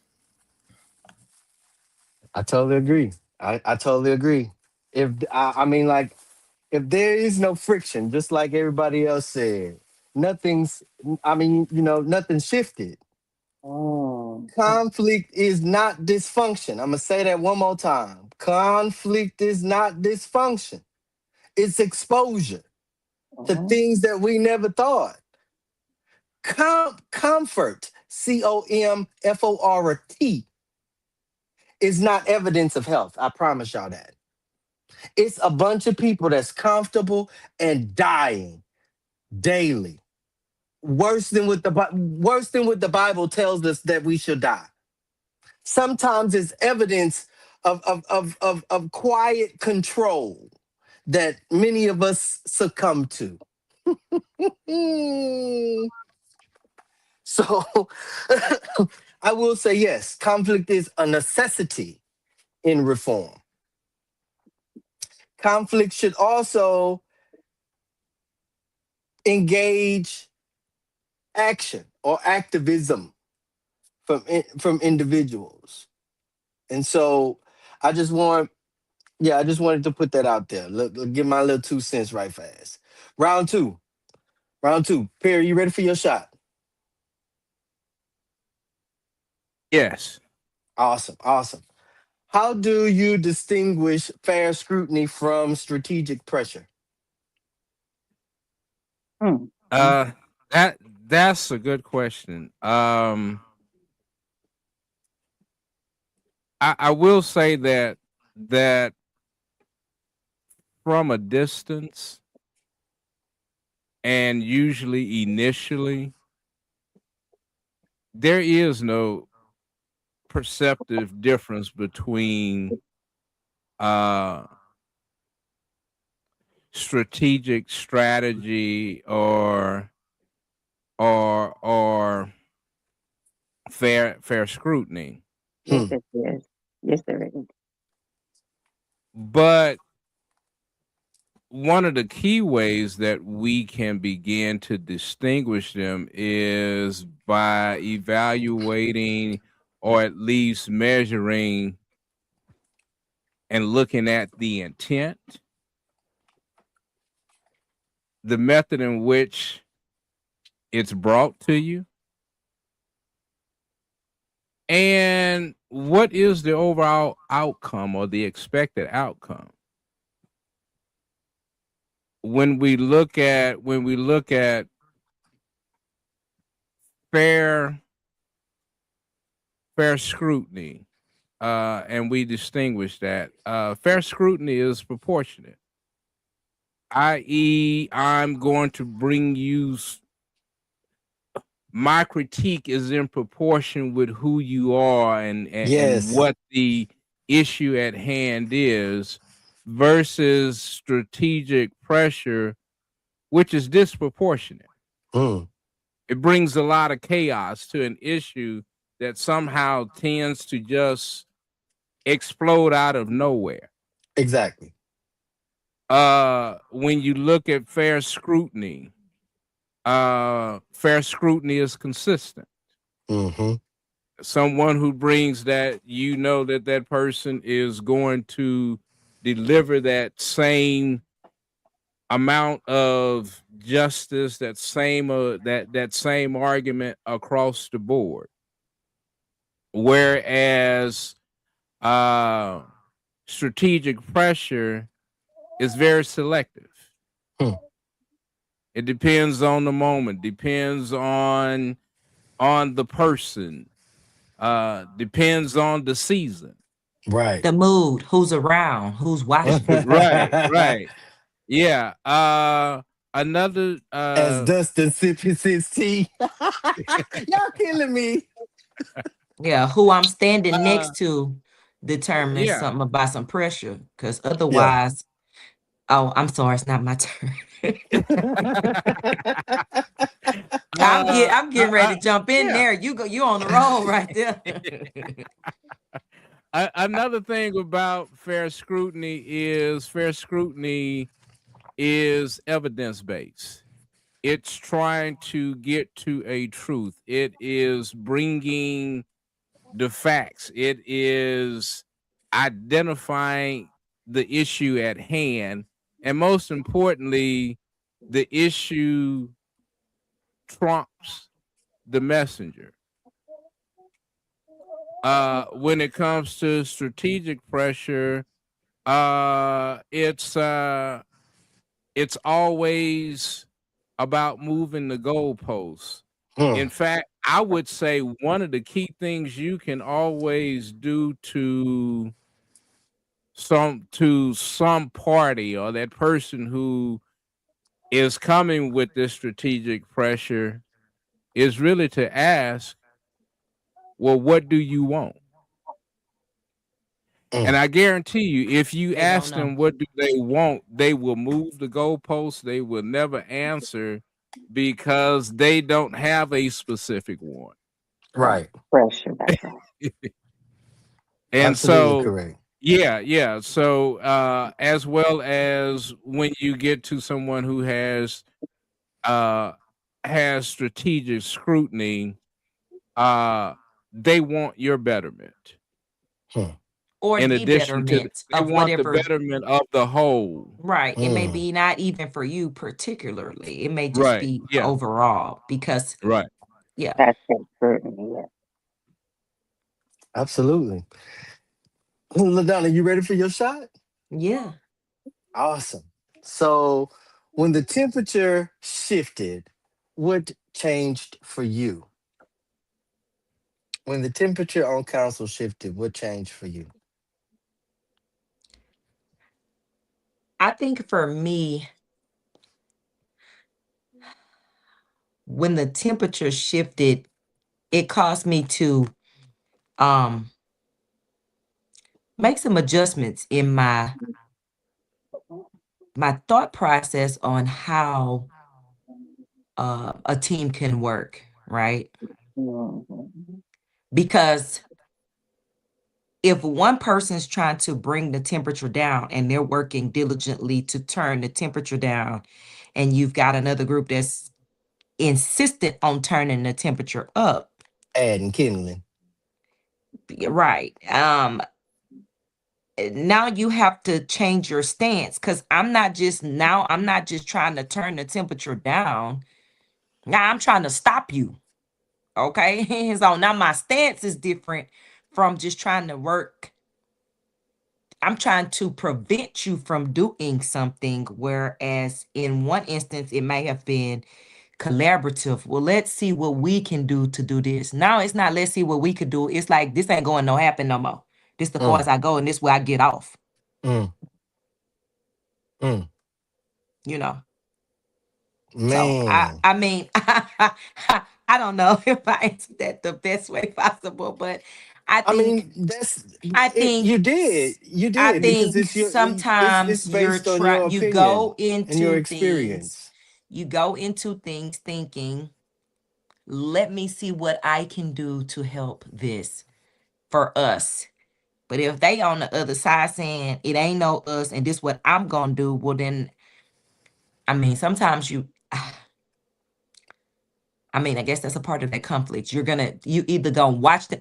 I totally agree. I totally agree. If I mean, like, if there is no friction, just like everybody else said, nothing's. I mean, nothing shifted. Conflict is not dysfunction. I'm gonna say that one more time. Conflict is not dysfunction. It's exposure to things that we never thought. Comfort, COMFORT, is not evidence of health. I promise y'all that. It's a bunch of people that's comfortable and dying daily. Worse than what the Bible tells us that we should die. Sometimes it's evidence of quiet control that many of us succumb to. So I will say yes, conflict is a necessity in reform. Conflict should also engage action or activism from individuals. And so I just want, I just wanted to put that out there. Give my little 2 cents right fast. Round two. Round two. Perry, you ready for your shot? Yes. Awesome. Awesome. How do you distinguish fair scrutiny from strategic pressure? Uh, that's a good question. I will say that from a distance, and usually initially, there is no perceptive difference between uh strategic strategy or fair scrutiny. Yes, Hmm. it is. Yes, there is. But one of the key ways that we can begin to distinguish them is by evaluating, or at least measuring and looking at the intent, the method in which it's brought to you, and what is the overall outcome or the expected outcome. When we look at fair scrutiny, and we distinguish that fair scrutiny is proportionate. i.e., I'm going to bring you. My critique is in proportion with who you are and Yes. what the issue at hand is, versus strategic pressure, which is disproportionate. Mm, It brings a lot of chaos to an issue that somehow tends to just explode out of nowhere. exactly. When you look at fair scrutiny is consistent. Hmm. Someone who brings that, that person is going to deliver that same amount of justice, that same argument across the board. Whereas uh, strategic pressure is very selective. Hmm. It depends on the moment, depends on the person, depends on the season. Right. The mood, who's around, who's watching. Right. Yeah. Another As Dustin sipping his tea. Y'all killing me. Yeah, who I'm standing uh next to determines yeah. something about some pressure. Because Yeah. otherwise, oh, I'm sorry, it's not my turn. I'm getting ready to jump in yeah. there. You on the roll right there. Another thing about fair scrutiny is evidence based. It's trying to get to a truth. It is bringing the facts. It is identifying the issue at hand. And most importantly, the issue trumps the messenger. When it comes to strategic pressure, it's always about moving the goalposts. Hmm. In fact, I would say one of the key things you can always do to some party or that person who is coming with this strategic pressure is really to ask, well, what do you want? And Mm. I guarantee you, if you They don't ask know. them what do they want, they will move the goalposts. They will never answer because they don't have a specific one. Right. Right. Pressure. That's right. And Absolutely so, correct. yeah. So, as well as when you get to someone who uh has strategic scrutiny, uh, they want your betterment. Hmm. Or In the addition to, betterment they of want the whatever. betterment of the whole. Right. It may Mm. be not even for you particularly. It may just Right. be Yeah. overall because, Right. yeah, That's it. Certainly. Yes. Absolutely. LaDonna, you ready for your shot? yeah. Awesome. So, when the temperature shifted, what changed for you? When the temperature on council shifted, what changed for you? I think for me, when the temperature shifted, it caused me to um make some adjustments in my thought process on how a team can work, right? Mhm. Because if one person's trying to bring the temperature down and they're working diligently to turn the temperature down, and you've got another group that's insistent on turning the temperature up, Adding kindling. right? Now you have to change your stance because I'm not just trying to turn the temperature down. Now I'm trying to stop you. Okay. So now my stance is different from just trying to work. I'm trying to prevent you from doing something, whereas in one instance, it may have been collaborative. Well, let's see what we can do to do this. Now it's not let's see what we could do. It's like this ain't going to happen no more. This the far Mm, as I go, and this where I get off. mm, mm. you know. So Man. I mean, I don't know if I answered that the best way possible, but I I think mean, that's I it. think You did. You I did because think it's it's sometimes based on your you go opinion and your into things, experience. you go into things thinking, let me see what I can do to help this for us. But if they on the other side saying it ain't no us and this what I'm gonna do, well then I mean sometimes you I mean, I guess that's a part of that conflict. You either gonna watch the.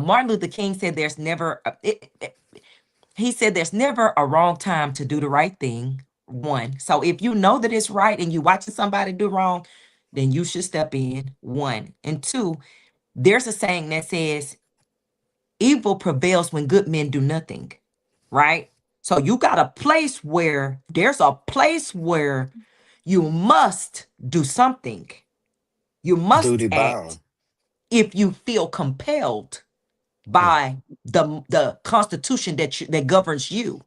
Martin Luther King said, "There's never." He said, "There's never a wrong time to do the right thing." One, so if you know that it's right and you watching somebody do wrong, then you should step in. One and two, there's a saying that says, "Evil prevails when good men do nothing." Right. So you got a place where there's a place where you must do something. You must Duty act bound. if you feel compelled Mm, by the constitution that governs you.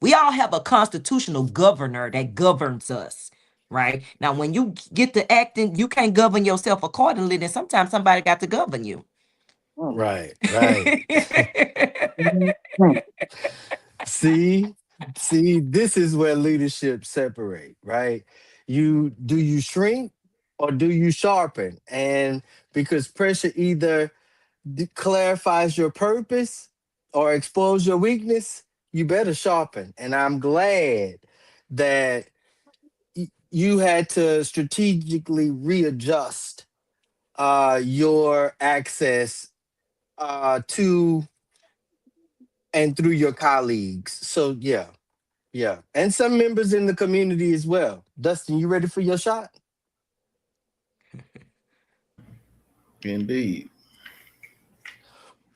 We all have a constitutional governor that governs us, right? Now, when you get to acting, you can't govern yourself accordingly, then sometimes somebody got to govern you. Mm. right, right. Mhm. See, see, this is where leadership separate, right? You shrink or do you sharpen? And because pressure either clarifies your purpose or expose your weakness, you better sharpen. And I'm glad that you had to strategically readjust your access to and through your colleagues. So yeah, yeah, and some members in the community as well. Dustin, you ready for your shot? Indeed.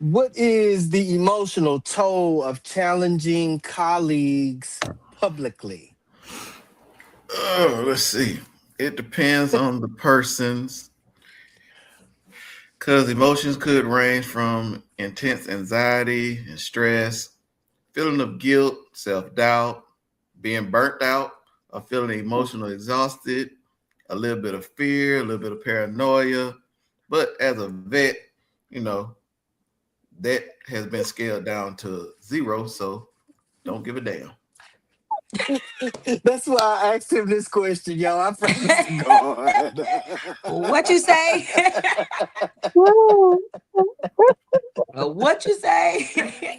What is the emotional toll of challenging colleagues publicly? Oh, let's see. It depends on the person's, because emotions could range from intense anxiety and stress, feeling of guilt, self doubt, being burnt out, or feeling emotionally exhausted, a little bit of fear, a little bit of paranoia. But as a vet, you know, that has been scaled down to zero. So don't give a damn. That's why I asked him this question, yo. I promise to God. What you say? What you say?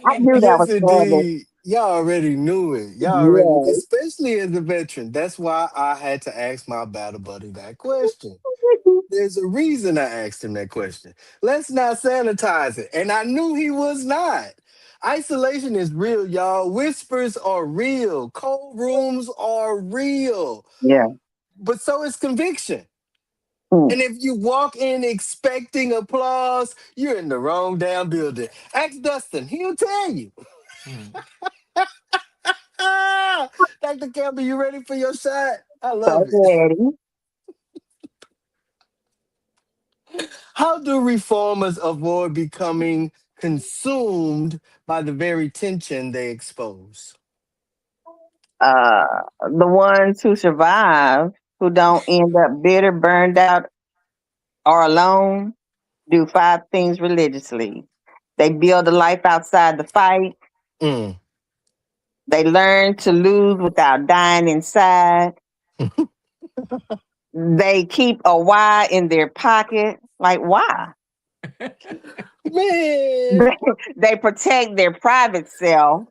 I knew that Yes, was coming. indeed. Y'all already knew it. Y'all already, Yes. especially as a veteran. That's why I had to ask my battle buddy that question. There's a reason I asked him that question. Let's not sanitize it. And I knew he was not. Isolation is real, y'all. Whispers are real. Cold rooms are real. Yeah. But so is conviction. Mm. And if you walk in expecting applause, you're in the wrong damn building. Ask Dustin, he'll tell you. Hmm. Ah, Dr. Campbell, you ready for your shot? I So love it. ready. How do reformers avoid becoming consumed by the very tension they expose? Uh, the ones who survive, who don't end up bitter, burned out, or alone, do five things religiously. They build a life outside the fight. Mm. They learn to lose without dying inside. They keep a why in their pocket. Like, why? Man, They protect their private self.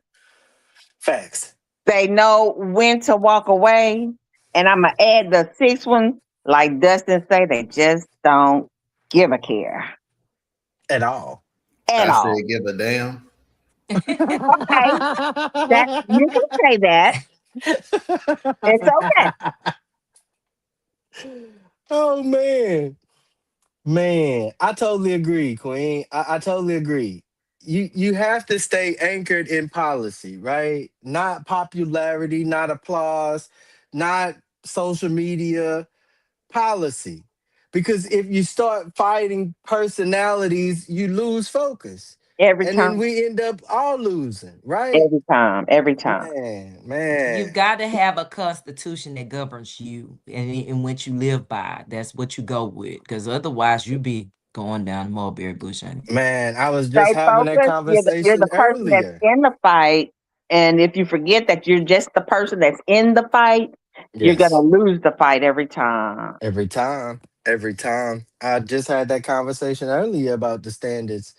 facts. They know when to walk away. And I'm going to add the sixth one. Like Dustin say, they just don't give a care At all. at I say all. give a damn. Okay, that you can say that. It's okay. Oh man. Man, I totally agree, Queen. I totally agree. You have to stay anchored in policy, right? Not popularity, not applause, not social media, policy. Because if you start fighting personalities, you lose focus. Every and then time. we end up all losing, right? Every time. Every time. Man, You've man, got to have a constitution that governs you and in which you live by. That's what you go with, because otherwise you be going down mulberry bush, honey. man. I was just Stay having that focused. You're conversation the person that's earlier. in the fight. And if you forget that you're just the person that's in the fight, you're gonna Yes, lose the fight every time. every time, every time. I just had that conversation earlier about the standards.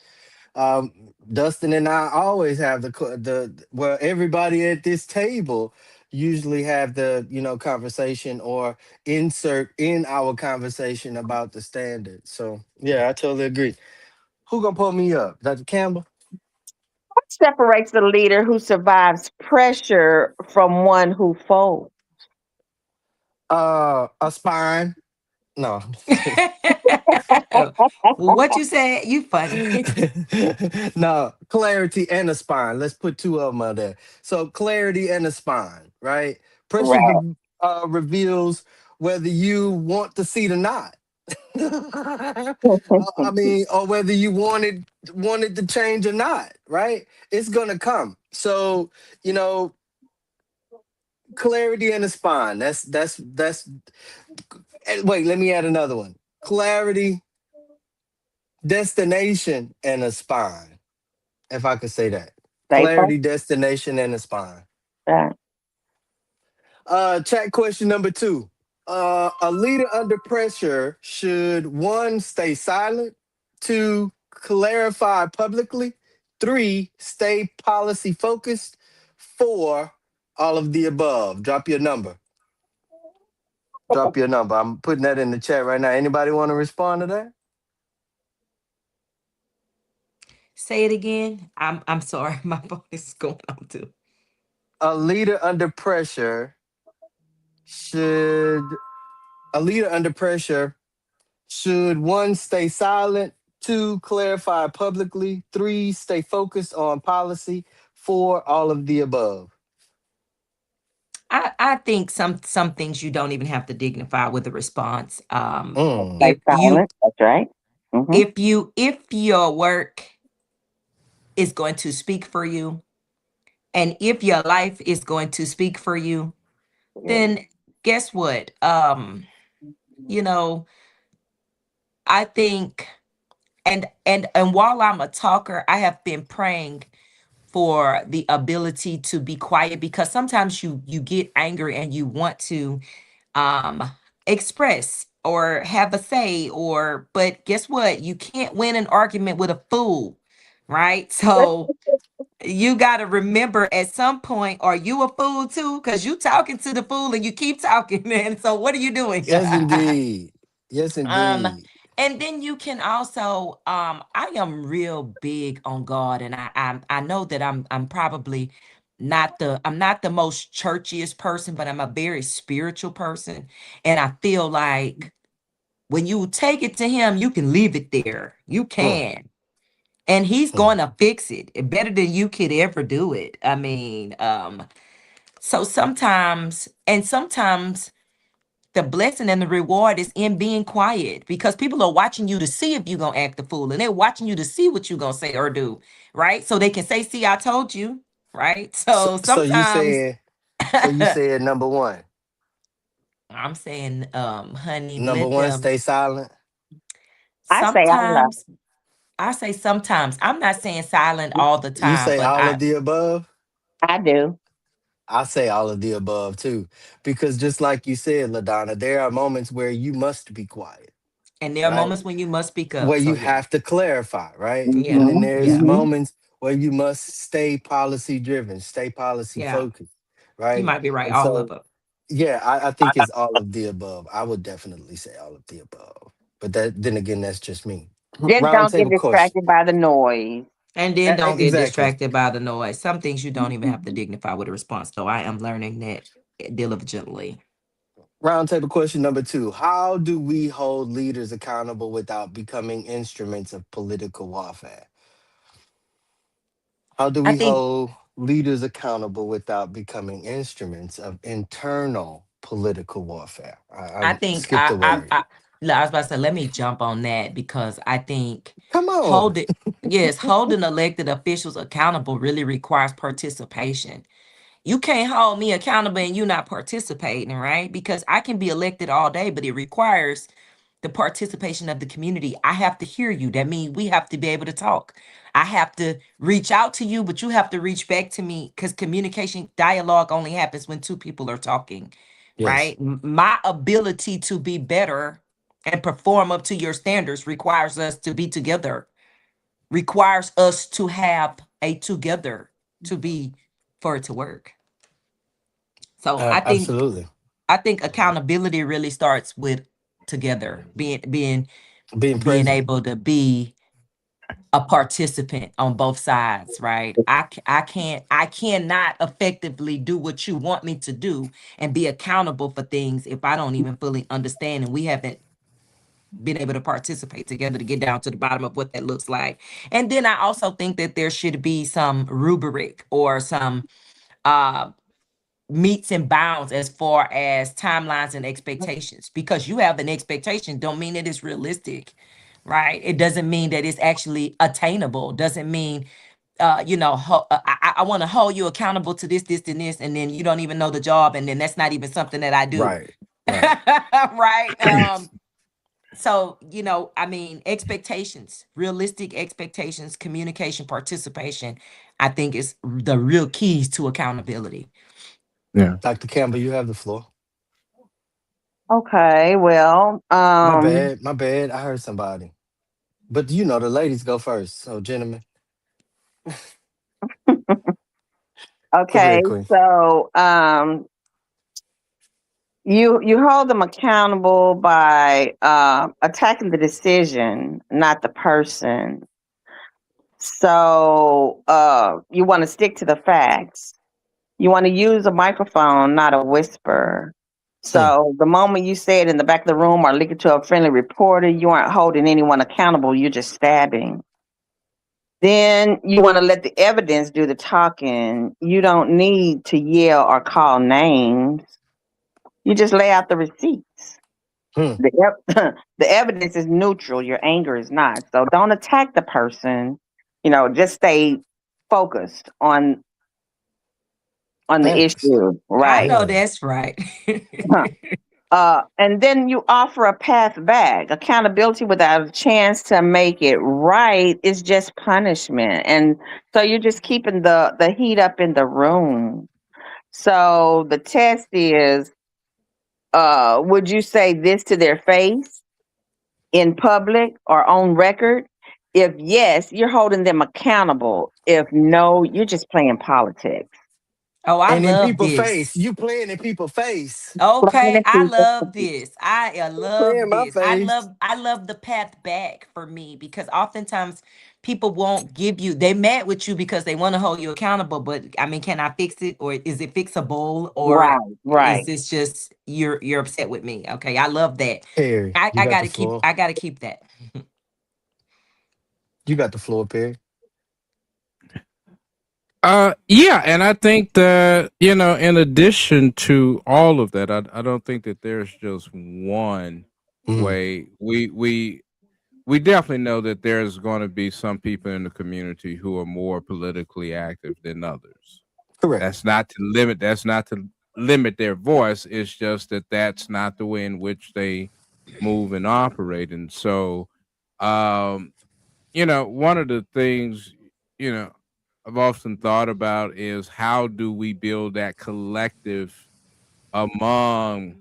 Dustin and I always have the well, everybody at this table usually have the conversation or insert in our conversation about the standards. So yeah, I totally agree. Who gonna pull me up, Dr. Campbell? What separates the leader who survives pressure from one who folds? A spine. No. What you said? You funny. No, clarity and a spine. Let's put two of them out there. So clarity and a spine, right? Pressure Right. reveals whether you want the seat or not. I mean, or whether you wanted to change or not, right? It's gonna come. So you know, clarity and a spine. That's. Wait, let me add another one. Clarity, destination, and a spine. If I could say that. Stay focused. Clarity, destination, and a spine. Right. Chat question number two. A leader under pressure should one, stay silent, two, clarify publicly, three, stay policy focused, four, all of the above. Drop your number. Drop your number. I'm putting that in the chat right now. Anybody want to respond to that? Say it again. I'm sorry. My phone is going on too. A leader under pressure should a leader under pressure should one, stay silent, two, clarify publicly, three, stay focused on policy, four, all of the above. I think some things you don't even have to dignify with a response. Mm, Stay If you silent. That's right. Hmm. if your work is going to speak for you, and if your life is going to speak for you, then guess what? You know, I think, and while I'm a talker, I have been praying for the ability to be quiet, because sometimes you get angry and you want to um express or have a say, or but guess what? You can't win an argument with a fool, right? So you got to remember, at some point, are you a fool too? Because you talking to the fool and you keep talking, man. So what are you doing? yes, indeed. Yes, um indeed. and then you can also, I am real big on God, and I know that I'm probably not the most churchiest person, but I'm a very spiritual person. And I feel like when you take it to him, you can leave it there. You Mm, can. And he's mm. going to fix it better than you could ever do it. I mean, so sometimes the blessing and the reward is in being quiet, because people are watching you to see if you're going to act a fool, and they're watching you to see what you're going to say or do, right? So they can say, see, I told you, right? So, So so you sometimes saying, so you said number one. I'm saying, honey, Number let one, them. stay silent. I say Allah. Sometimes, I say sometimes. I'm not saying silent all the You time, say but all of the above. I do. I say all of the above too, because just like you said, Ladonna, there are moments where you must be quiet, and there are right? moments when you must speak Where up. So you yeah, have to clarify, right? And yeah, then Hmm. there's yeah, Hmm. moments where you must stay policy driven, stay policy yeah. focused, You right? might be right. And All of so, them. yeah, I think it's all of the above. I would definitely say all of the above. But then again, that's just me. Just Round don't get table question. distracted by the noise. And then don't get Exactly. distracted by the noise. Some things you don't even have to dignify with a response. So I am learning that diligently. Round table question number two. How do we hold leaders accountable without becoming instruments of political warfare? How do I we think hold leaders accountable without becoming instruments of internal political warfare? I I think skipped the I word. I was about to say, let me jump on that because I think Come on. holding, yes, holding elected officials accountable really requires participation. You can't hold me accountable and you not participating, right? Because I can be elected all day, but it requires the participation of the community. I have to hear you. That means we have to be able to talk. I have to reach out to you, but you have to reach back to me because communication dialogue only happens when two people are talking, Yes. right? My ability to be better and perform up to your standards requires us to be together, requires us to have a together to be for it to work. So Absolutely. I think accountability really starts with together, Being being present. able to be a participant on both sides, right? I cannot effectively do what you want me to do and be accountable for things if I don't even fully understand and we haven't been able to participate together to get down to the bottom of what that looks like. And then I also think that there should be some rubric or some uh meets and bounds as far as timelines and expectations, because you have an expectation don't mean that it's realistic, right? It doesn't mean that it's actually attainable, doesn't mean I want to hold you accountable to this and this, and then you don't even know the job, and then that's not even something that I do. Right. Right. Right. So I mean, expectations, realistic expectations, communication, participation, I think is the real keys to accountability. Yeah. Dr. Campbell, you have the floor. Okay, well, My bad. My bad. I heard somebody. But you know the ladies go first. So gentlemen, go okay, ahead, Queen. so you hold them accountable by attacking the decision, not the person. So you want to stick to the facts. You want to use a microphone, not a whisper. Hmm. So the moment you say it in the back of the room or leak it to a friendly reporter, you aren't holding anyone accountable. You're just stabbing. Then you want to let the evidence do the talking. You don't need to yell or call names. You just lay out the receipts. Hmm. The evidence is neutral. Your anger is not. So don't attack the person. Just stay focused on the Thanks. issue, I right? know Yeah. that's right. And then you offer a path back. Accountability without a chance to make it right is just punishment. And so you're just keeping the heat up in the room. So the test is, would you say this to their face in public or on record? If yes, you're holding them accountable. If no, you're just playing politics. Oh, I And in love people this. face, you playing in people face. Okay, Playing I people. love this. I Play love in my this. face. I love the path back for me because oftentimes people won't give you, they mad with you because they want to hold you accountable, but I mean, can I fix it, or is it fixable, or Right, is right. this just you're upset with me? Okay, I love that. Perry, you I got got the to keep floor. I got to keep that. You got the floor, Perry. Yeah, and I think that, in addition to all of that, I don't think that there's just one Mm. way. We definitely know that there's going to be some people in the community who are more politically active than others. Correct. That's not to limit their voice. It's just that that's not the way in which they move and operate. And so, um, one of the things, you know, I've often thought about is how do we build that collective among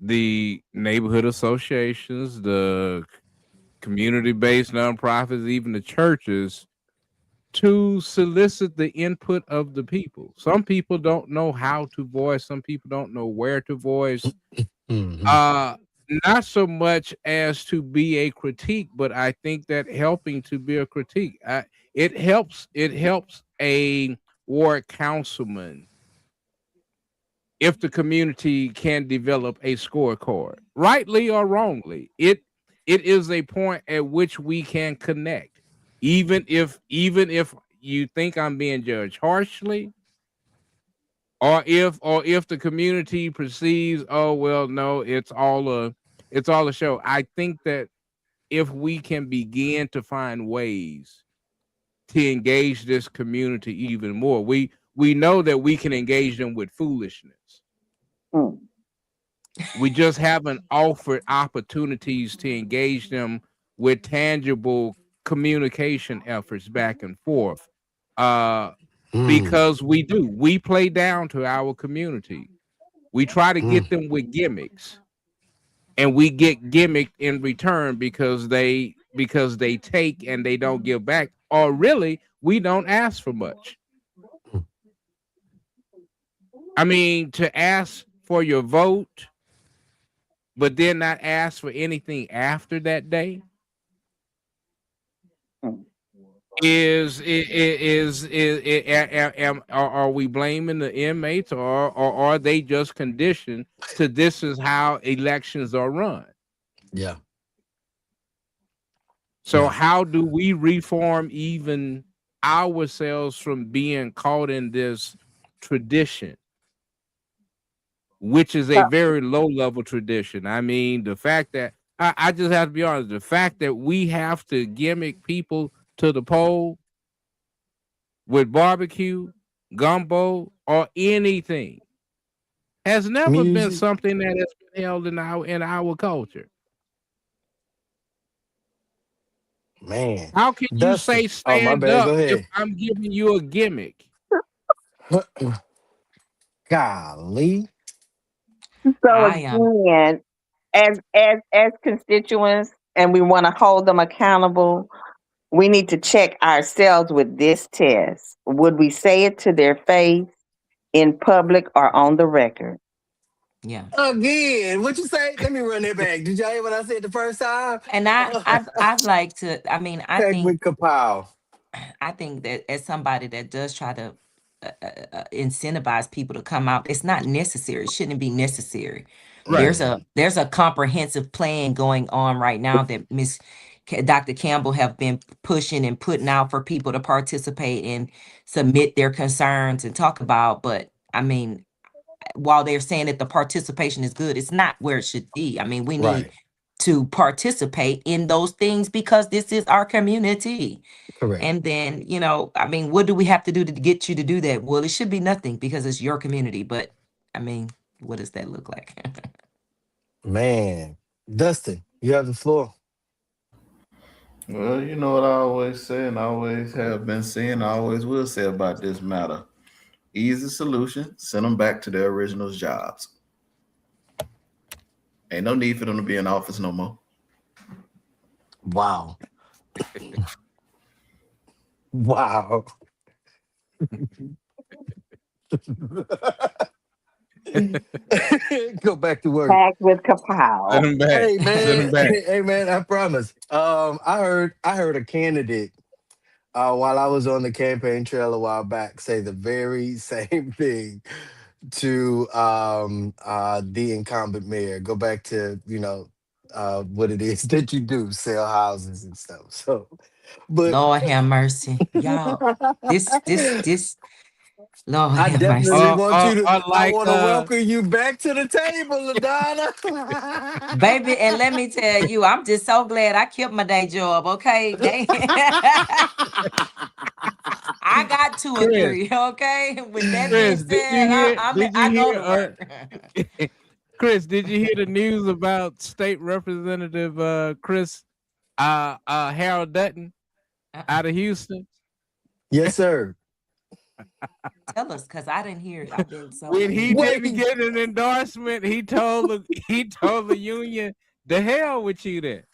the neighborhood associations, the community based nonprofits, even the churches, to solicit the input of the people. Some people don't know how to voice, some people don't know where to voice. Hmm. Uh Not so much as to be a critique, but I think that helping to be a critique, it helps a ward councilman if the community can develop a scorecard, rightly or wrongly. It is a point at which we can connect, even if you think I'm being judged harshly, or if the community perceives, oh well, no, it's all a It's all a show. I think that if we can begin to find ways to engage this community even more, we know that we can engage them with foolishness. Mm. We just haven't offered opportunities to engage them with tangible communication efforts back and forth. Uh, Mm, because we play down to our community. We try to mm, get them with gimmicks, and we get gimmicked in return because they take and they don't give back, or really we don't ask for much. mm. I mean, to ask for your vote but then not ask for anything after that day Mm. are we blaming the inmates, or are they just conditioned to this is how elections are run? Yeah, So yeah. how do we reform even ourselves from being caught in this tradition, which is a So, very low level tradition? I mean, the fact that I just have to be honest, the fact that we have to gimmick people to the poll with barbecue, gumbo, or anything has never been Music, something that has been held in our culture. man. How can you Dustin. say Oh, my stand bad. up Go if ahead. I'm giving you a gimmick? Golly. so I am. again, as constituents, and we want to hold them accountable, we need to check ourselves with this test. Would we say it to their face, in public, or on the record? Yeah. Again, what you say? Let me run it back. Did y'all hear what I said the first time? And I'd like to. I mean, Heck with Kapow. I think that as somebody that does try to incentivize people to come out, it's not necessary. It shouldn't be necessary. Right. There's a comprehensive plan going on right now that Dr. Campbell have been pushing and putting out for people to participate and submit their concerns and talk about. But I mean, while they're saying that the participation is good, it's not where it should be. I mean, we need Right. to participate in those things because this is our community. Correct. And then, I mean, what do we have to do to get you to do that? Well, it should be nothing because it's your community. But I mean, what does that look like? Man. Dustin, you have the floor. Well, you know what I always say, and I always have been saying, I always will say about this matter. Easy solution, send them back to their original jobs. Ain't no need for them to be in office no more. Wow. Wow. Go back to work. Packed with Send kapow. them back. Hey Send man, them back. hey man, I promise. I heard a candidate while I was on the campaign trail a while back say the very same thing to the incumbent mayor. Go back to, what it is that you do, sell houses and stuff. So but Lord have mercy. Y'all, this, Lord I have definitely mercy. want you to. I Like want to welcome you back to the table, Ladonna. Baby, and let me tell you, I'm just so glad I kept my day job, okay? I got two or Chris. three, okay? With that being Chris, did you said, hear? Did you I go hear? to work. Chris, did you hear the news about State Representative Chris Harold Dutton Uh-uh. out of Houston? Yes, sir. Tell us, because I didn't hear it. I've been so When he didn't Wait. get an endorsement, he told the union, "The hell with you then."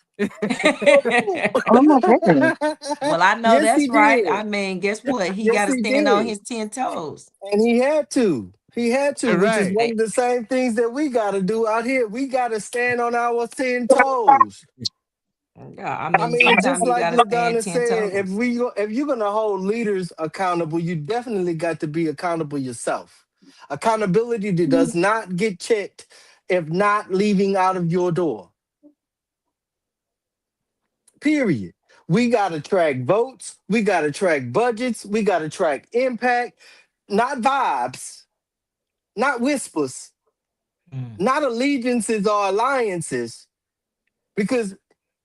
Oh my goodness. Well, I know Yes, that's he right. I did. mean, guess what? He Yes, got to he stand on did. his 10 toes. And he had to. He had to, which is Right. one Hey, of the same things that we got to do out here. We got to stand on our 10 toes. yeah, I I mean, mean, just sometimes you like got to stand LaDonna 10 said, toes. if you're gonna hold leaders accountable, you definitely got to be accountable yourself. Accountability does not get checked if not leaving out of your door. Period. We got to track votes. We got to track budgets. We got to track impact, not vibes, not whispers, Mm. not allegiances or alliances. Because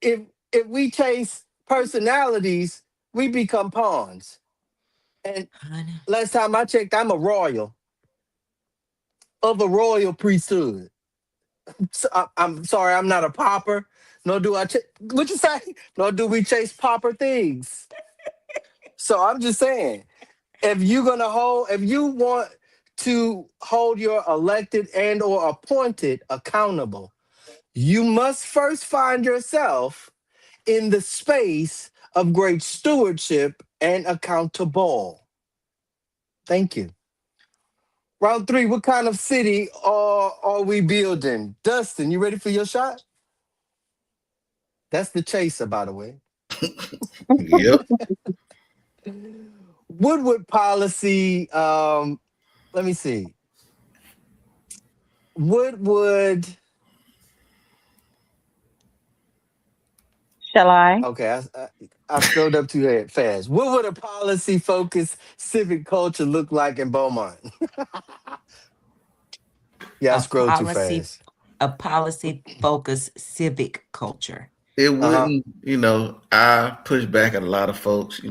if we chase personalities, we become pawns. And Honey. last time I checked, I'm a royal of a royal priesthood. So I'm sorry, I'm not a pauper. Nor do I. What you say? Nor do we chase pauper things. So I'm just saying, if you want to hold your elected and or appointed accountable, you must first find yourself in the space of great stewardship and accountable. Thank you. Round three, what kind of city are we building? Dustin, you ready for your shot? That's the chaser, by the way. Yep. Woodward policy, let me see. Woodward, Shall I? okay, I scrolled up too fast. What would a policy focused civic culture look like in Beaumont? Yeah, I A scrolled too policy, fast. a policy focused civic culture. It Uh-huh. wouldn't, I push back at a lot of folks,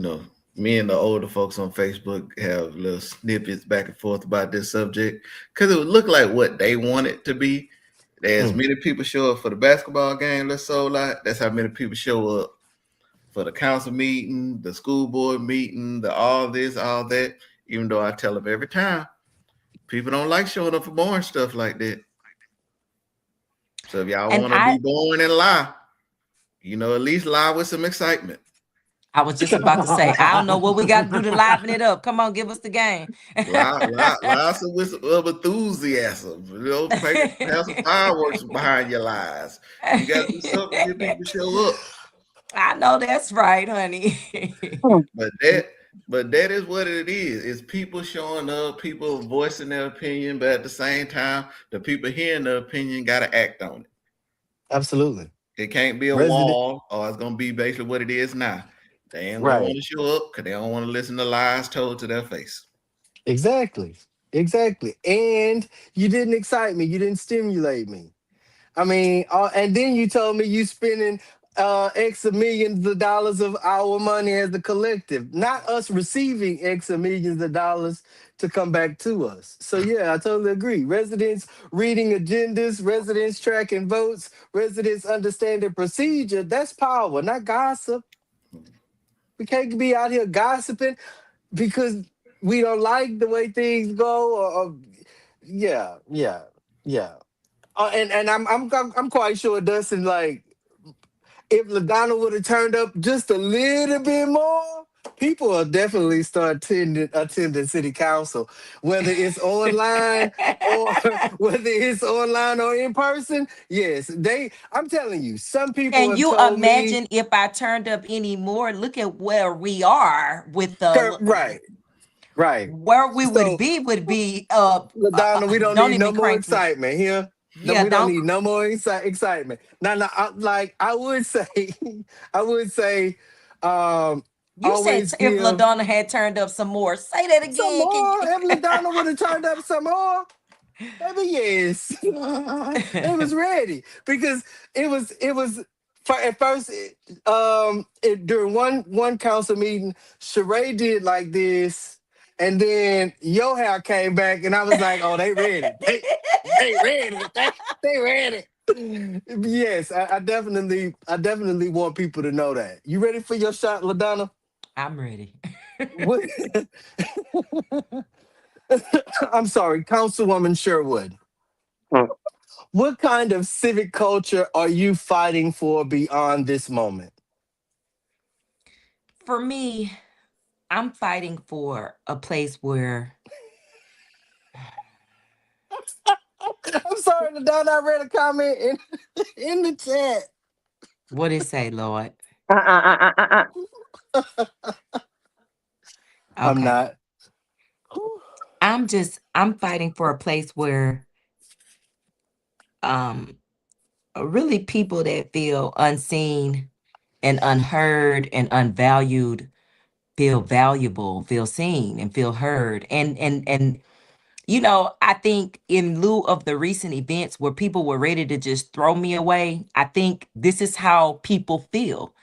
me and the older folks on Facebook have little snippets back and forth about this subject because it would look like what they want it to be. As Mm. many people show up for the basketball game, let's so like that's how many people show up for the council meeting, the school board meeting, the all this, all that. Even though I tell them every time, people don't like showing up for boring stuff like that. So if y'all And want to be boring and lie, at least lie with some excitement. I was just about to say, I don't know what we got to do to liven it up. Come on, give us the game. Lie with some enthusiasm. Have some fireworks behind your lies. You got to do something to get people to show up. I know that's right, honey. But that is what it is. It's people showing up, people voicing their opinion, but at the same time, the people hearing their opinion got to act on it. Absolutely. It can't be a Resident, wall, or it's going to be basically what it is now. They ain't going to right. want to show up because they don't want to listen to lies told to their face. Exactly. Exactly. And you didn't excite me. You didn't stimulate me. I mean, and then you told me you spending X of millions of dollars of our money as the collective, not us receiving X of millions of dollars to come back to us. So yeah, I totally agree. Residents reading agendas, residents tracking votes, residents understanding procedure. That's power, not gossip. We can't be out here gossiping because we don't like the way things go. Or yeah, yeah, yeah. And I'm quite sure Dustin, like, if LaDonna would have turned up just a little bit more, people will definitely start attending city council, whether it's online or whether it's online or in person. Yes, I'm telling you, some people Can have you told me, imagine if I turned up any more? Look at where we are with right, right. where we So would be LaDonna, we don't don't need no even more crank me. excitement here. No, Yeah, we don't don't. need no more excitement. Now, I would say, I would say, um, You said always if give LaDonna had turned up some more, say that some again. Can more. you? If LaDonna would have turned up some more, maybe yes, it was ready because it was at first. During one council meeting, Sheree did like this, and then your hair came back, and I was like, "Oh, they ready. They ready. They ready." Yes, I definitely want people to know that. You ready for your shot, LaDonna? I'm ready. What? I'm sorry, Councilwoman Sherwood. What kind of civic culture are you fighting for beyond this moment? For me, I'm fighting for a place where I'm sorry, LaDonna. I read a comment in the chat. what it say, Lord? I'm Okay. not. I'm fighting for a place where um really people that feel unseen and unheard and unvalued feel valuable, feel seen and feel heard. And I think in lieu of the recent events where people were ready to just throw me away, I think this is how people feel.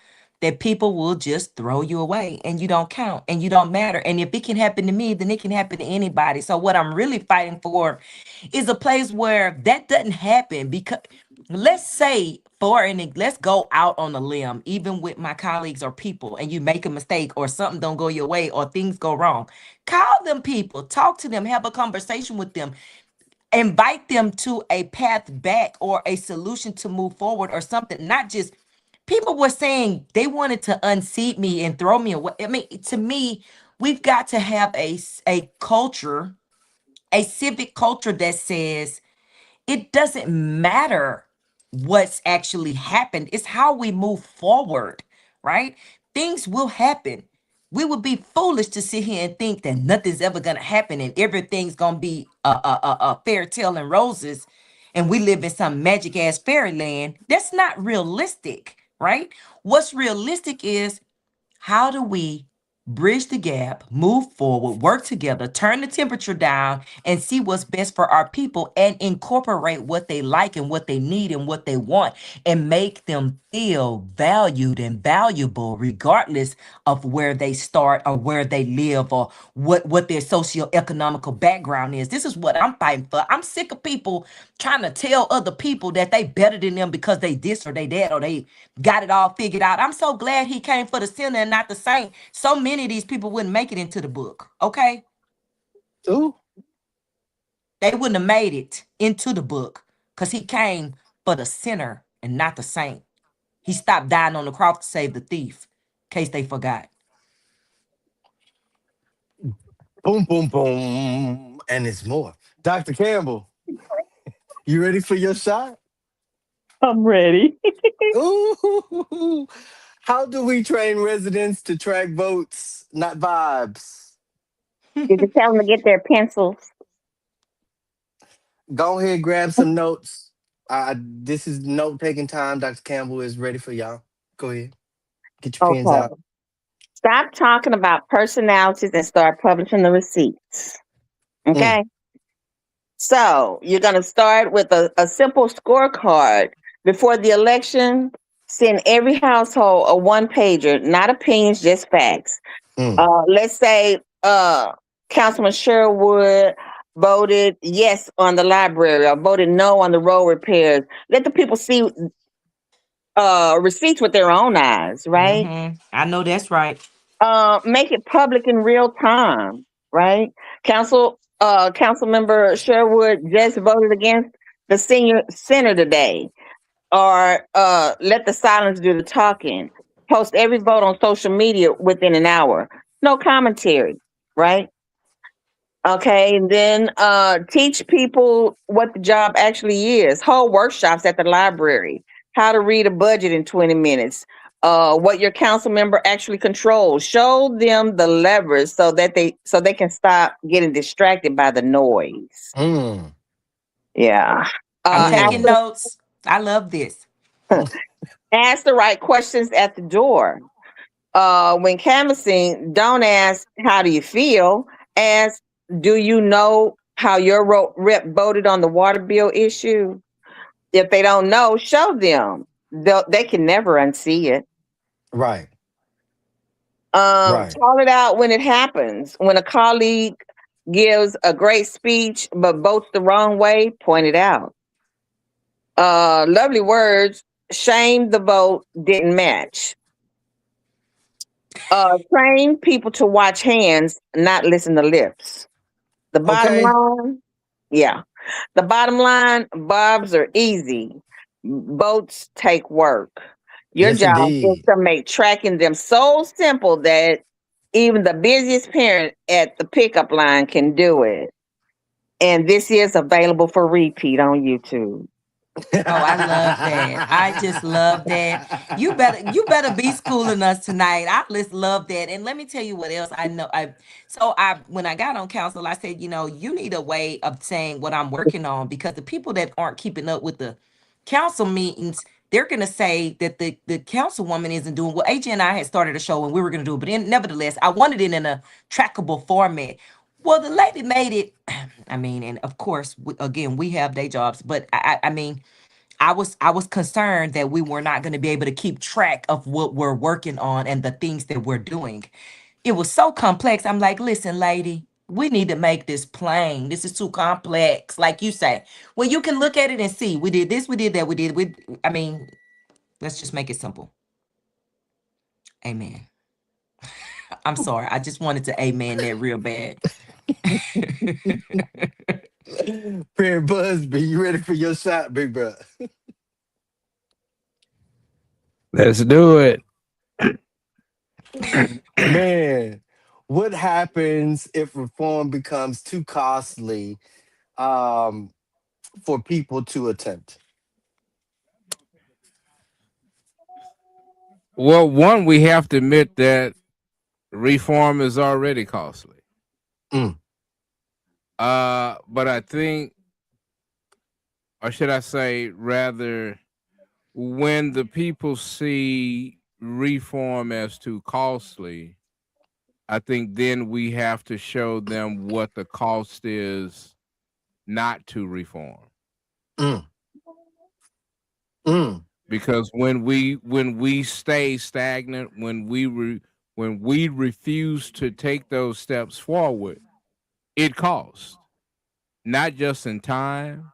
That people will just throw you away and you don't count and you don't matter. And if it can happen to me, then it can happen to anybody. So what I'm really fighting for is a place where that doesn't happen. Because let's say let's go out on a limb, even with my colleagues or people, and you make a mistake or something don't go your way or things go wrong. Call them people, talk to them, have a conversation with them, invite them to a path back or a solution to move forward or something. Not just people were saying they wanted to unseat me and throw me away. I mean, to me, we've got to have a culture, a civic culture that says it doesn't matter what's actually happened. It's how we move forward, right? Things will happen. We would be foolish to sit here and think that nothing's ever going to happen and everything's going to be a fairy tale and roses and we live in some magic ass fairyland. That's not realistic, right? What's realistic is how do we bridge the gap, move forward, work together, turn the temperature down, and see what's best for our people and incorporate what they like and what they need and what they want and make them feel valued and valuable regardless of where they start or where they live or what their socioeconomical background is. This is what I'm fighting for. I'm sick of people trying to tell other people that they better than them because they this or they that or they got it all figured out. I'm so glad he came for the sinner and not the saint. So many of these people wouldn't make it into the book. Okay. Ooh. They wouldn't have made it into the book because he came for the sinner and not the saint. He stopped dying on the cross to save the thief, in case they forgot. Boom, boom, boom. And it's more. Dr. Campbell, you ready for your shot? I'm ready. Ooh. How do we train residents to track votes, not vibes? You can tell them to get their pencils. Go ahead, grab some notes. This is note taking time. Dr. Campbell is ready for y'all. Go ahead. Get your pens Okay. out. Stop talking about personalities and start publishing the receipts. Mm, Okay. So you're going to start with a simple scorecard before the election. Send every household a one pager, not opinions, just facts. mm. Let's say Councilman Sherwood voted yes on the library or voted no on the road repairs. Let the people see receipts with their own eyes, right? I know that's right. Make it public in real time, right? Council member Sherwood just voted against the senior center today, or let the silence do the talking. Post every vote on social media within an hour. No commentary, right? Okay, and then teach people what the job actually is. Hold workshops at the library. How to read a budget in 20 minutes. What your council member actually controls. Show them the levers so they can stop getting distracted by the noise. Mm. Yeah. I'm Ask taking Mm. notes. I love this. ask the right questions at the door. When canvassing, don't ask how do you feel. Ask, do you know how your rep voted on the water bill issue? If they don't know, show them. They can never unsee it. Right. Right. Call it out when it happens. When a colleague gives a great speech but votes the wrong way, point it out. Lovely words. Shame the vote didn't match. Train people to watch hands, not listen to lips. The bottom Okay. line, yeah. The bottom line, bobs are easy. Boats take work. Your Yes, job is indeed. to make tracking them so simple that even the busiest parent at the pickup line can do it. And this is available for repeat on YouTube. Oh, I love that. I just love that. You better be schooling us tonight. I just love that. And let me tell you what else I know. I when I got on council, I said, you need a way of saying what I'm working on because the people that aren't keeping up with the council meetings, they're gonna say that the councilwoman isn't doing well. AJ and I had started a show and we were gonna do it, but nevertheless, I wanted it in a trackable format. Well, the lady made it. I mean, and of course, again, we have day jobs, but I mean, I was concerned that we were not going to be able to keep track of what we're working on and the things that we're doing. It was so complex. I'm like, listen, lady, we need to make this plain. This is too complex. Like you say, well, you can look at it and see. We did this, we did that, we did. I mean, let's just make it simple. Amen. I'm sorry. I just wanted to amen that real bad. Prayer Busby, you ready for your shot, big bro? Let's do it. Man, what happens if reform becomes too costly um, for people to attempt? Well, one, we have to admit that reform is already costly. Mm, But I think, or should I say, rather, when the people see reform as too costly, I think then we have to show them what the cost is not to reform. mm, mm, Because when we stay stagnant, when we refuse to take those steps forward, it costs not just in time,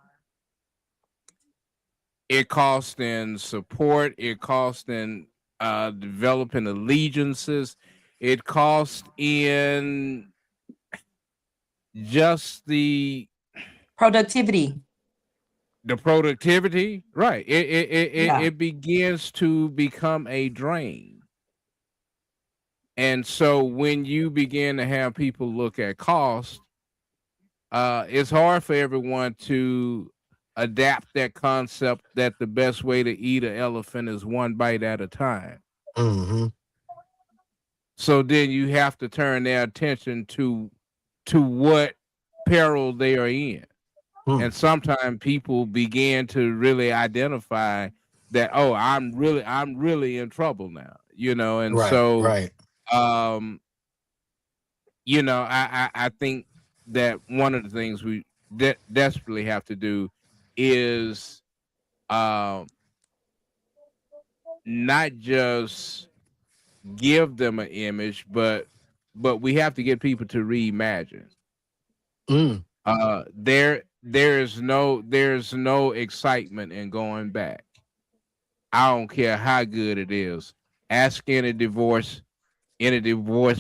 it costs in support, it costs in developing allegiances, it costs in just Productivity. the productivity, right? It Yeah. it begins to become a drain. And so when you begin to have people look at cost, it's hard for everyone to adapt that concept that the best way to eat an elephant is one bite at a time. mm-hmm, So then you have to turn their attention to what peril they are in. mm. And sometimes people begin to really identify that, oh, I'm really in trouble now, and Right, so right. um I think that one of the things we desperately have to do is um not just give them an image, but we have to get people to reimagine. Mm, There's no excitement in going back. I don't care how good it is. Ask any divorced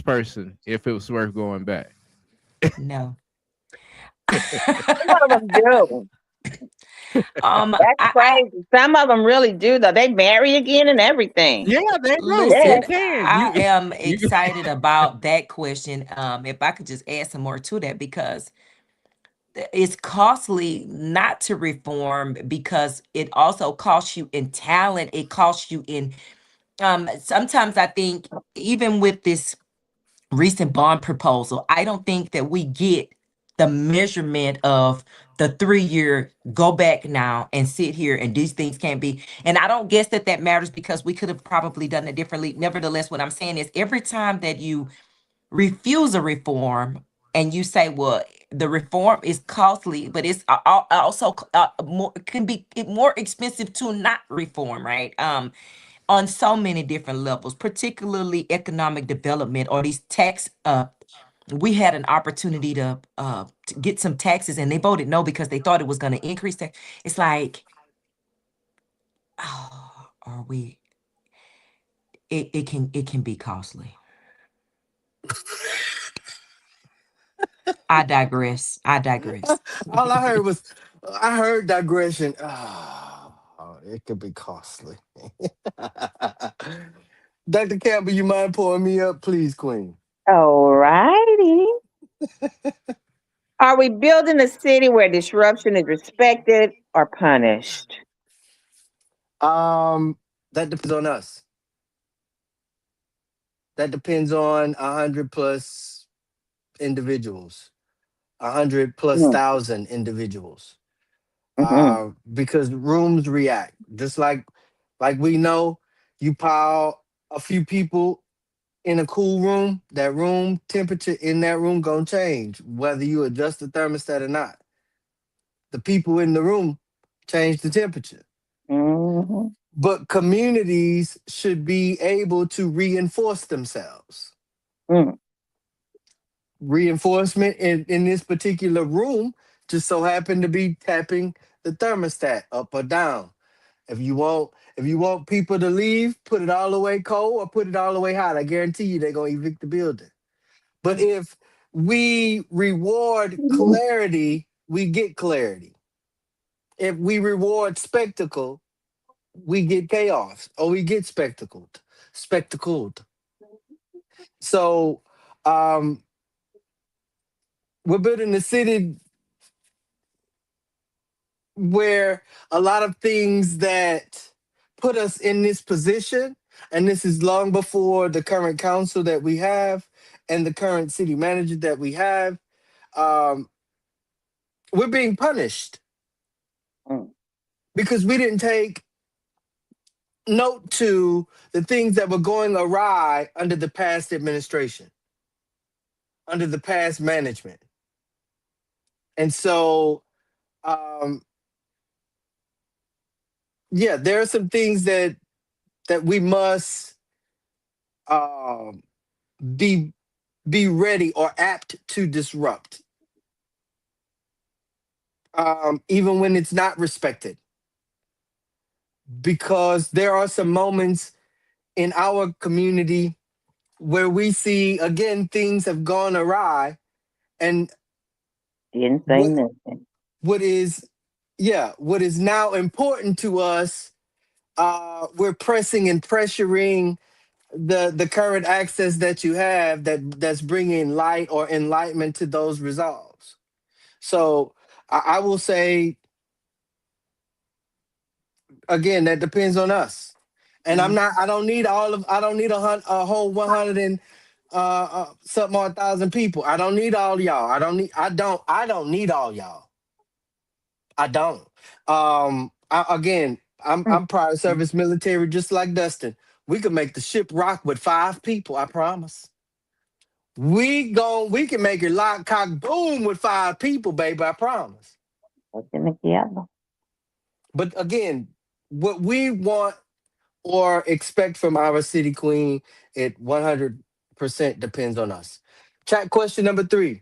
person if it was worth going back. No. Some of them do. That's I crazy. Some of them really do, though. They marry again and everything. Yeah, they do. Yeah. They listen. can. I am You excited about that question. If I could just add some more to that, because it's costly not to reform, because it also costs you in talent. It costs you in sometimes I think, even with this recent bond proposal, I don't think that we get the measurement of the 3 year go back now and sit here and these things can't be. And I don't guess that that matters, because we could have probably done it differently. Nevertheless, what I'm saying is, every time that you refuse a reform and you say, well, the reform is costly, but it's also more, can be more expensive to not reform, right? On so many different levels, particularly economic development or these tax. We had an opportunity to get some taxes, and they voted no because they thought it was going to increase tax. It's like, oh, are we? It can be costly. I digress. I digress. All I heard was, I heard digression. Oh, it could be costly. Dr. Campbell, you mind pouring me up, please, Queen? All righty. Are we building a city where disruption is respected or punished? Um, that depends on us. That depends on 100 plus individuals, 100 plus thousand individuals. Mm-hmm. Because rooms react just like we know. You pile a few people in a cool room, that room temperature in that room gonna change, whether you adjust the thermostat or not. The people in the room change the temperature. Mm-hmm. But communities should be able to reinforce themselves. Mm. Reinforcement in this particular room just so happened to be tapping the thermostat up or down. If you want people to leave, put it all the way cold or put it all the way hot. I guarantee you they're gonna evict the building. But if we reward clarity, we get clarity. If we reward spectacle, we get chaos or we get spectacled. Spectacled. So um we're building a city where a lot of things that put us in this position, and this is long before the current council that we have and the current city manager that we have, um, we're being punished Mm. because we didn't take note to the things that were going awry under the past administration, under the past management. And so, um, yeah, there are some things that we must um, be be ready or apt to disrupt, even when it's not respected. Because there are some moments in our community where we see, again, things have gone awry. And Didn't say what, nothing. what is, yeah, what is now important to us, we're pressing and pressuring the current access that you have that's bringing light or enlightenment to those resolves. So I will say again, that depends on us. And Mm. I don't need I don't need a whole 100 and something more thousand people. I don't need all y'all. I don't need all y'all. I don't. Again, Mm. I'm prior service military, just like Dustin. We could make the ship rock with 5 people, I promise. We can make it lock, cock, boom with 5 people, baby, I promise. Working together. But again, what we want or expect from our city queen, it 100% depends on us. Chat question number 3.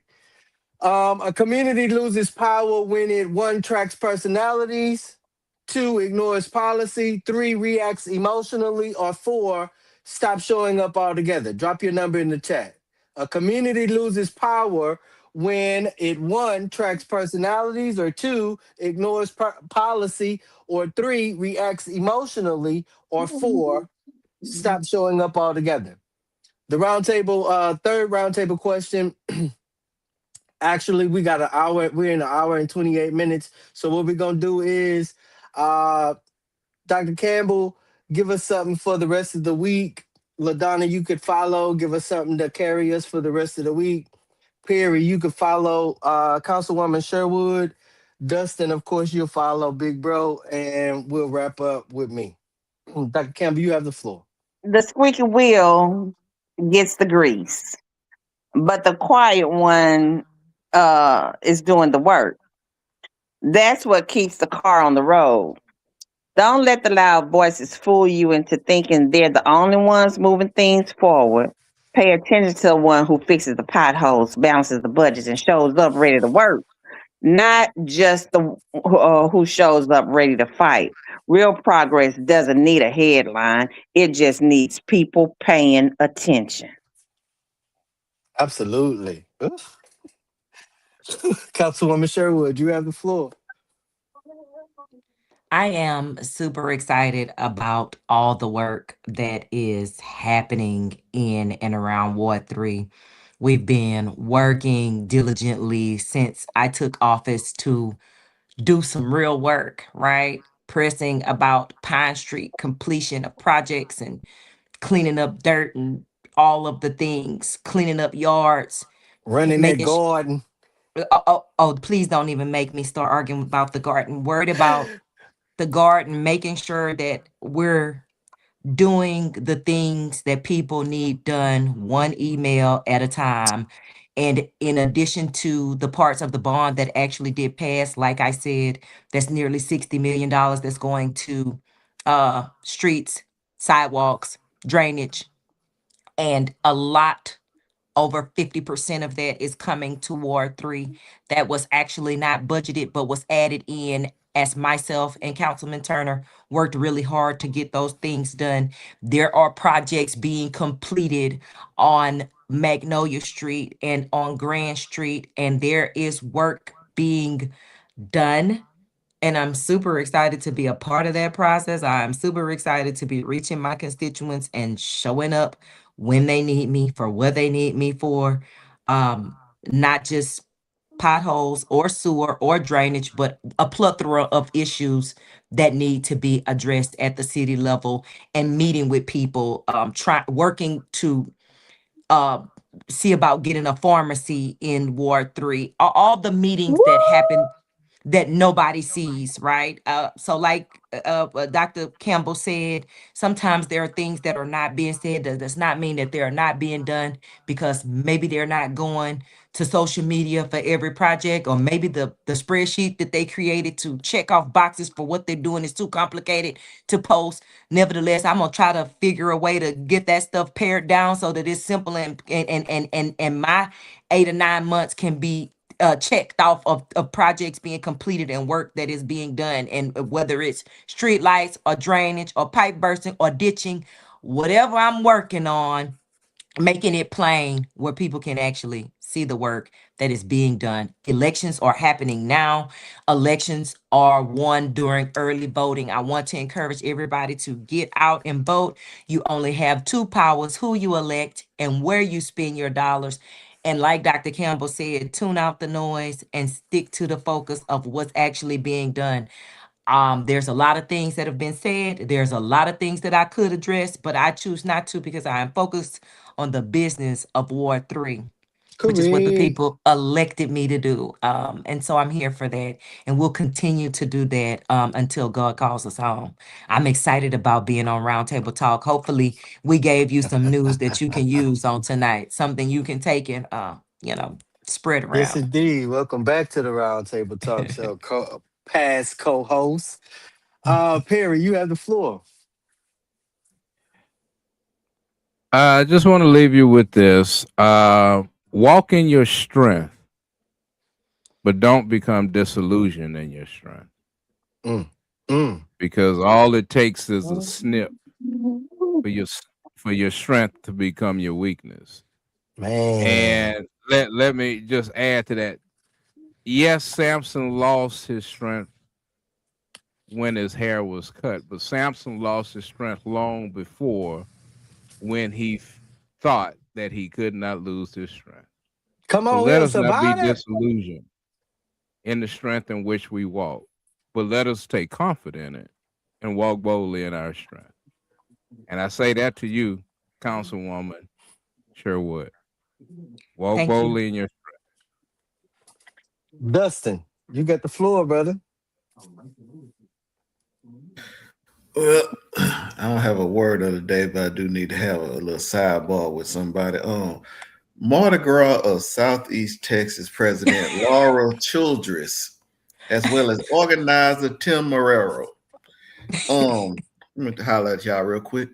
A community loses power when it, 1, tracks personalities, 2, ignores policy, 3, reacts emotionally, or 4, stop showing up altogether. Drop your number in the chat. A community loses power when it, 1, tracks personalities, or 2, ignores policy, or 3, reacts emotionally, or 4, stop showing up altogether. The roundtable, third roundtable question. Actually, we got an hour. We're in an hour and 28 minutes. So what we're gonna do is, uh, Dr. Campbell, give us something for the rest of the week. LaDonna, you could follow. Give us something to carry us for the rest of the week. Perry, you could follow Councilwoman Sherwood. Dustin, of course, you'll follow Big Bro, and we'll wrap up with me. Dr. Campbell, you have the floor. The squeaky wheel gets the grease, but the quiet one is doing the work. That's what keeps the car on the road. Don't let the loud voices fool you into thinking they're the only ones moving things forward. Pay attention to the one who fixes the potholes, balances the budgets, and shows up ready to work. Not just the who shows up ready to fight. Real progress doesn't need a headline. It just needs people paying attention. Absolutely. Councilwoman Sherwood, you have the floor. I am super excited about all the work that is happening in and around Ward 3. We've been working diligently since I took office to do some real work, right? Pressing about Pine Street completion of projects and cleaning up dirt and all of the things, cleaning up yards, Running that making garden. please don't even make me start arguing about the garden. Worried about the garden, making sure that we're doing the things that people need done one email at a time. And in addition to the parts of the bond that actually did pass, like I said, that's nearly $60 million that's going to streets, sidewalks, drainage, and a lot over 50% of that is coming to Ward 3. That was actually not budgeted, but was added in as myself and Councilman Turner worked really hard to get those things done. There are projects being completed on Magnolia Street and on Grand Street, and there is work being done. And I'm super excited to be a part of that process. I'm super excited to be reaching my constituents and showing up when they need me for what they need me for. Not just potholes or sewer or drainage, but a plethora of issues that need to be addressed at the city level, and meeting with people, working to uh, see about getting a pharmacy in Ward 3. All the meetings that happen that nobody sees, right? So like Dr. Campbell said, sometimes there are things that are not being said. That does not mean that they are not being done, because maybe they're not going to social media for every project, or maybe the spreadsheet that they created to check off boxes for what they're doing is too complicated to post. Nevertheless, I'm gonna try to figure a way to get that stuff pared down so that it's simple, and my 8 or 9 months can be checked off of projects being completed and work that is being done. And whether it's street lights or drainage or pipe bursting or ditching, whatever I'm working on, making it plain where people can actually see the work that is being done. Elections are happening now. Elections are won during early voting. I want to encourage everybody to get out and vote. You only have two powers: who you elect and where you spend your dollars. And like Dr. Campbell said, tune out the noise and stick to the focus of what's actually being done. There's a lot of things that have been said. There's a lot of things that I could address, but I choose not to, because I am focused on the business of Ward 3, which is what the Correct. people elected me to do. And so I'm here for that, and we'll continue to do that until God calls us home. I'm excited about being on Roundtable Talk. Hopefully, we gave you some news that you can use on tonight, something you can take and spread Yes, around. indeed. Welcome back to the Roundtable Talk Show, past co-host. Perry, you have the floor. I just want to leave you with this. Walk in your strength, but don't become disillusioned in your strength, Mm, mm, because all it takes is a snip for your strength to become your weakness. man. And let me just add to that. Yes, Samson lost his strength when his hair was cut, but Samson lost his strength long before, when he thought that he could not lose his strength. Come So on let here, us not be Savannah. disillusioned in the strength in which we walk, but let us take comfort in it and walk boldly in our strength. And I say that to you, Councilwoman Sherwood. Walk Thank you. boldly in your. Dustin, you got the floor, brother. Well, I don't have a word of the day, but I do need to have a little sidebar with somebody. Mardi Gras of Southeast Texas President Laura Childress, as well as organizer Tim Marrero. Let me holler at y'all real quick.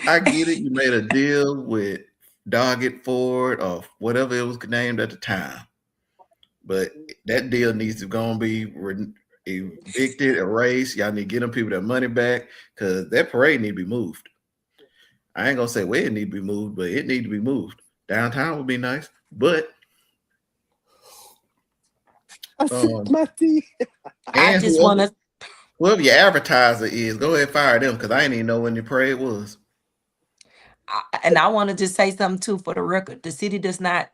I get it. You made a deal with Doggett Ford or whatever it was named at the time, but that deal needs to go and be evicted, erased. Y'all need to get them people their money back, because that parade need to be moved. I ain't gonna say where it need to be moved, but it need to be moved. Downtown would be nice, but I said um, my teeth. I and just want to whoever your advertiser is, go ahead and fire them, because I ain't even know when the parade was. and I want to just say something too for the record. The city does not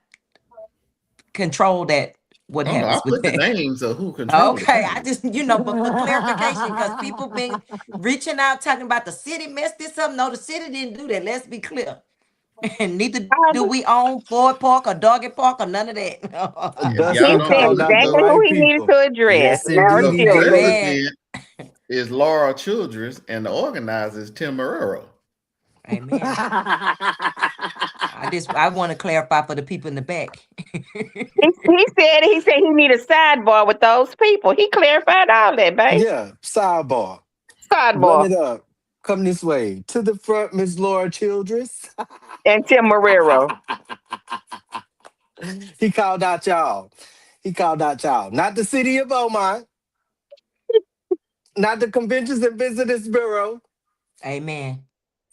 control that, what Oh no, I happens with put the that. names of who controls the Okay, I parade. just, but for clarification, because people been reaching out talking about the city messed this up. No, the city didn't do that. Let's be clear. And neither do we own Ford Park or Doggy Park or none of that. If y'all He Dustin don't said know called who out the exactly the who right he needed people. to address. Yes, Now indeed, the he it's did. Amen. president is Laura Childress and the organizer is Tim Marrero. Amen. I want to clarify for the people in the back. He said he need a sidebar with those people. He clarified all that, babe. Yeah, sidebar. Run Sidebar. it up. Come this way. To the front, Miss Laura Childress. And Tim Marrero. He called out y'all. He called out y'all. Not the city of Beaumont, not the Conventions and Visitors Bureau. Amen.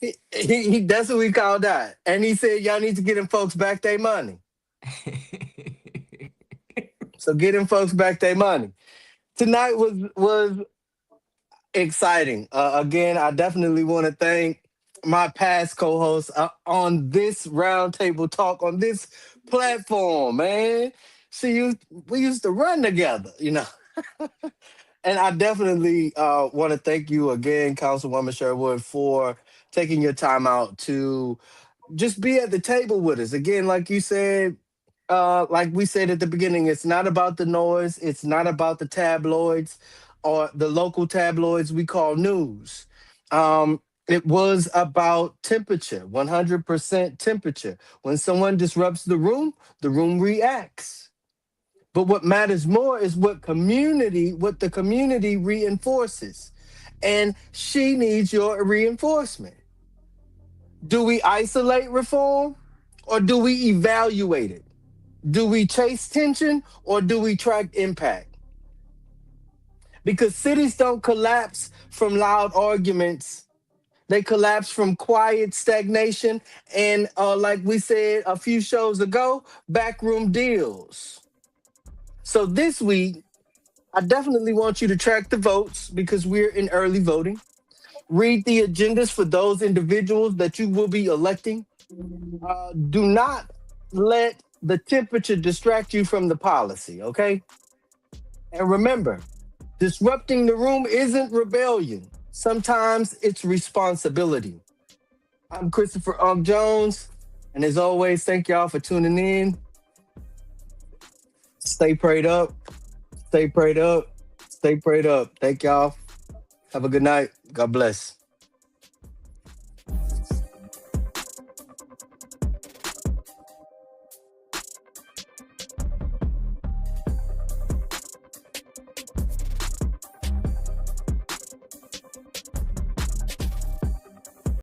That's who he called out. And he said, y'all need to get them folks back their money. So get them folks back their money. Tonight was exciting. Again, I definitely want to thank my past co-hosts on this roundtable talk on this platform, man. We used to run together, you know. And I definitely want to thank you again, Councilwoman Sherwood, for taking your time out to just be at the table with us. Again, like you said, like we said at the beginning, it's not about the noise, it's not about the tabloids or the local tabloids we call news. It was about temperature, 100% temperature. When someone disrupts the room reacts. But what matters more is what the community reinforces. And she needs your reinforcement. Do we isolate reform or do we evaluate it? Do we chase tension or do we track impact? Because cities don't collapse from loud arguments. They collapse from quiet stagnation and, like we said a few shows ago, backroom deals. So this week, I definitely want you to track the votes because we're in early voting. Read the agendas for those individuals that you will be electing. Do not let the temperature distract you from the policy, okay? And remember, disrupting the room isn't rebellion. Sometimes it's responsibility. I'm Christopher Jones, and as always, thank y'all for tuning in. Stay prayed up. Stay prayed up. Stay prayed up. Thank y'all. Have a good night. God bless.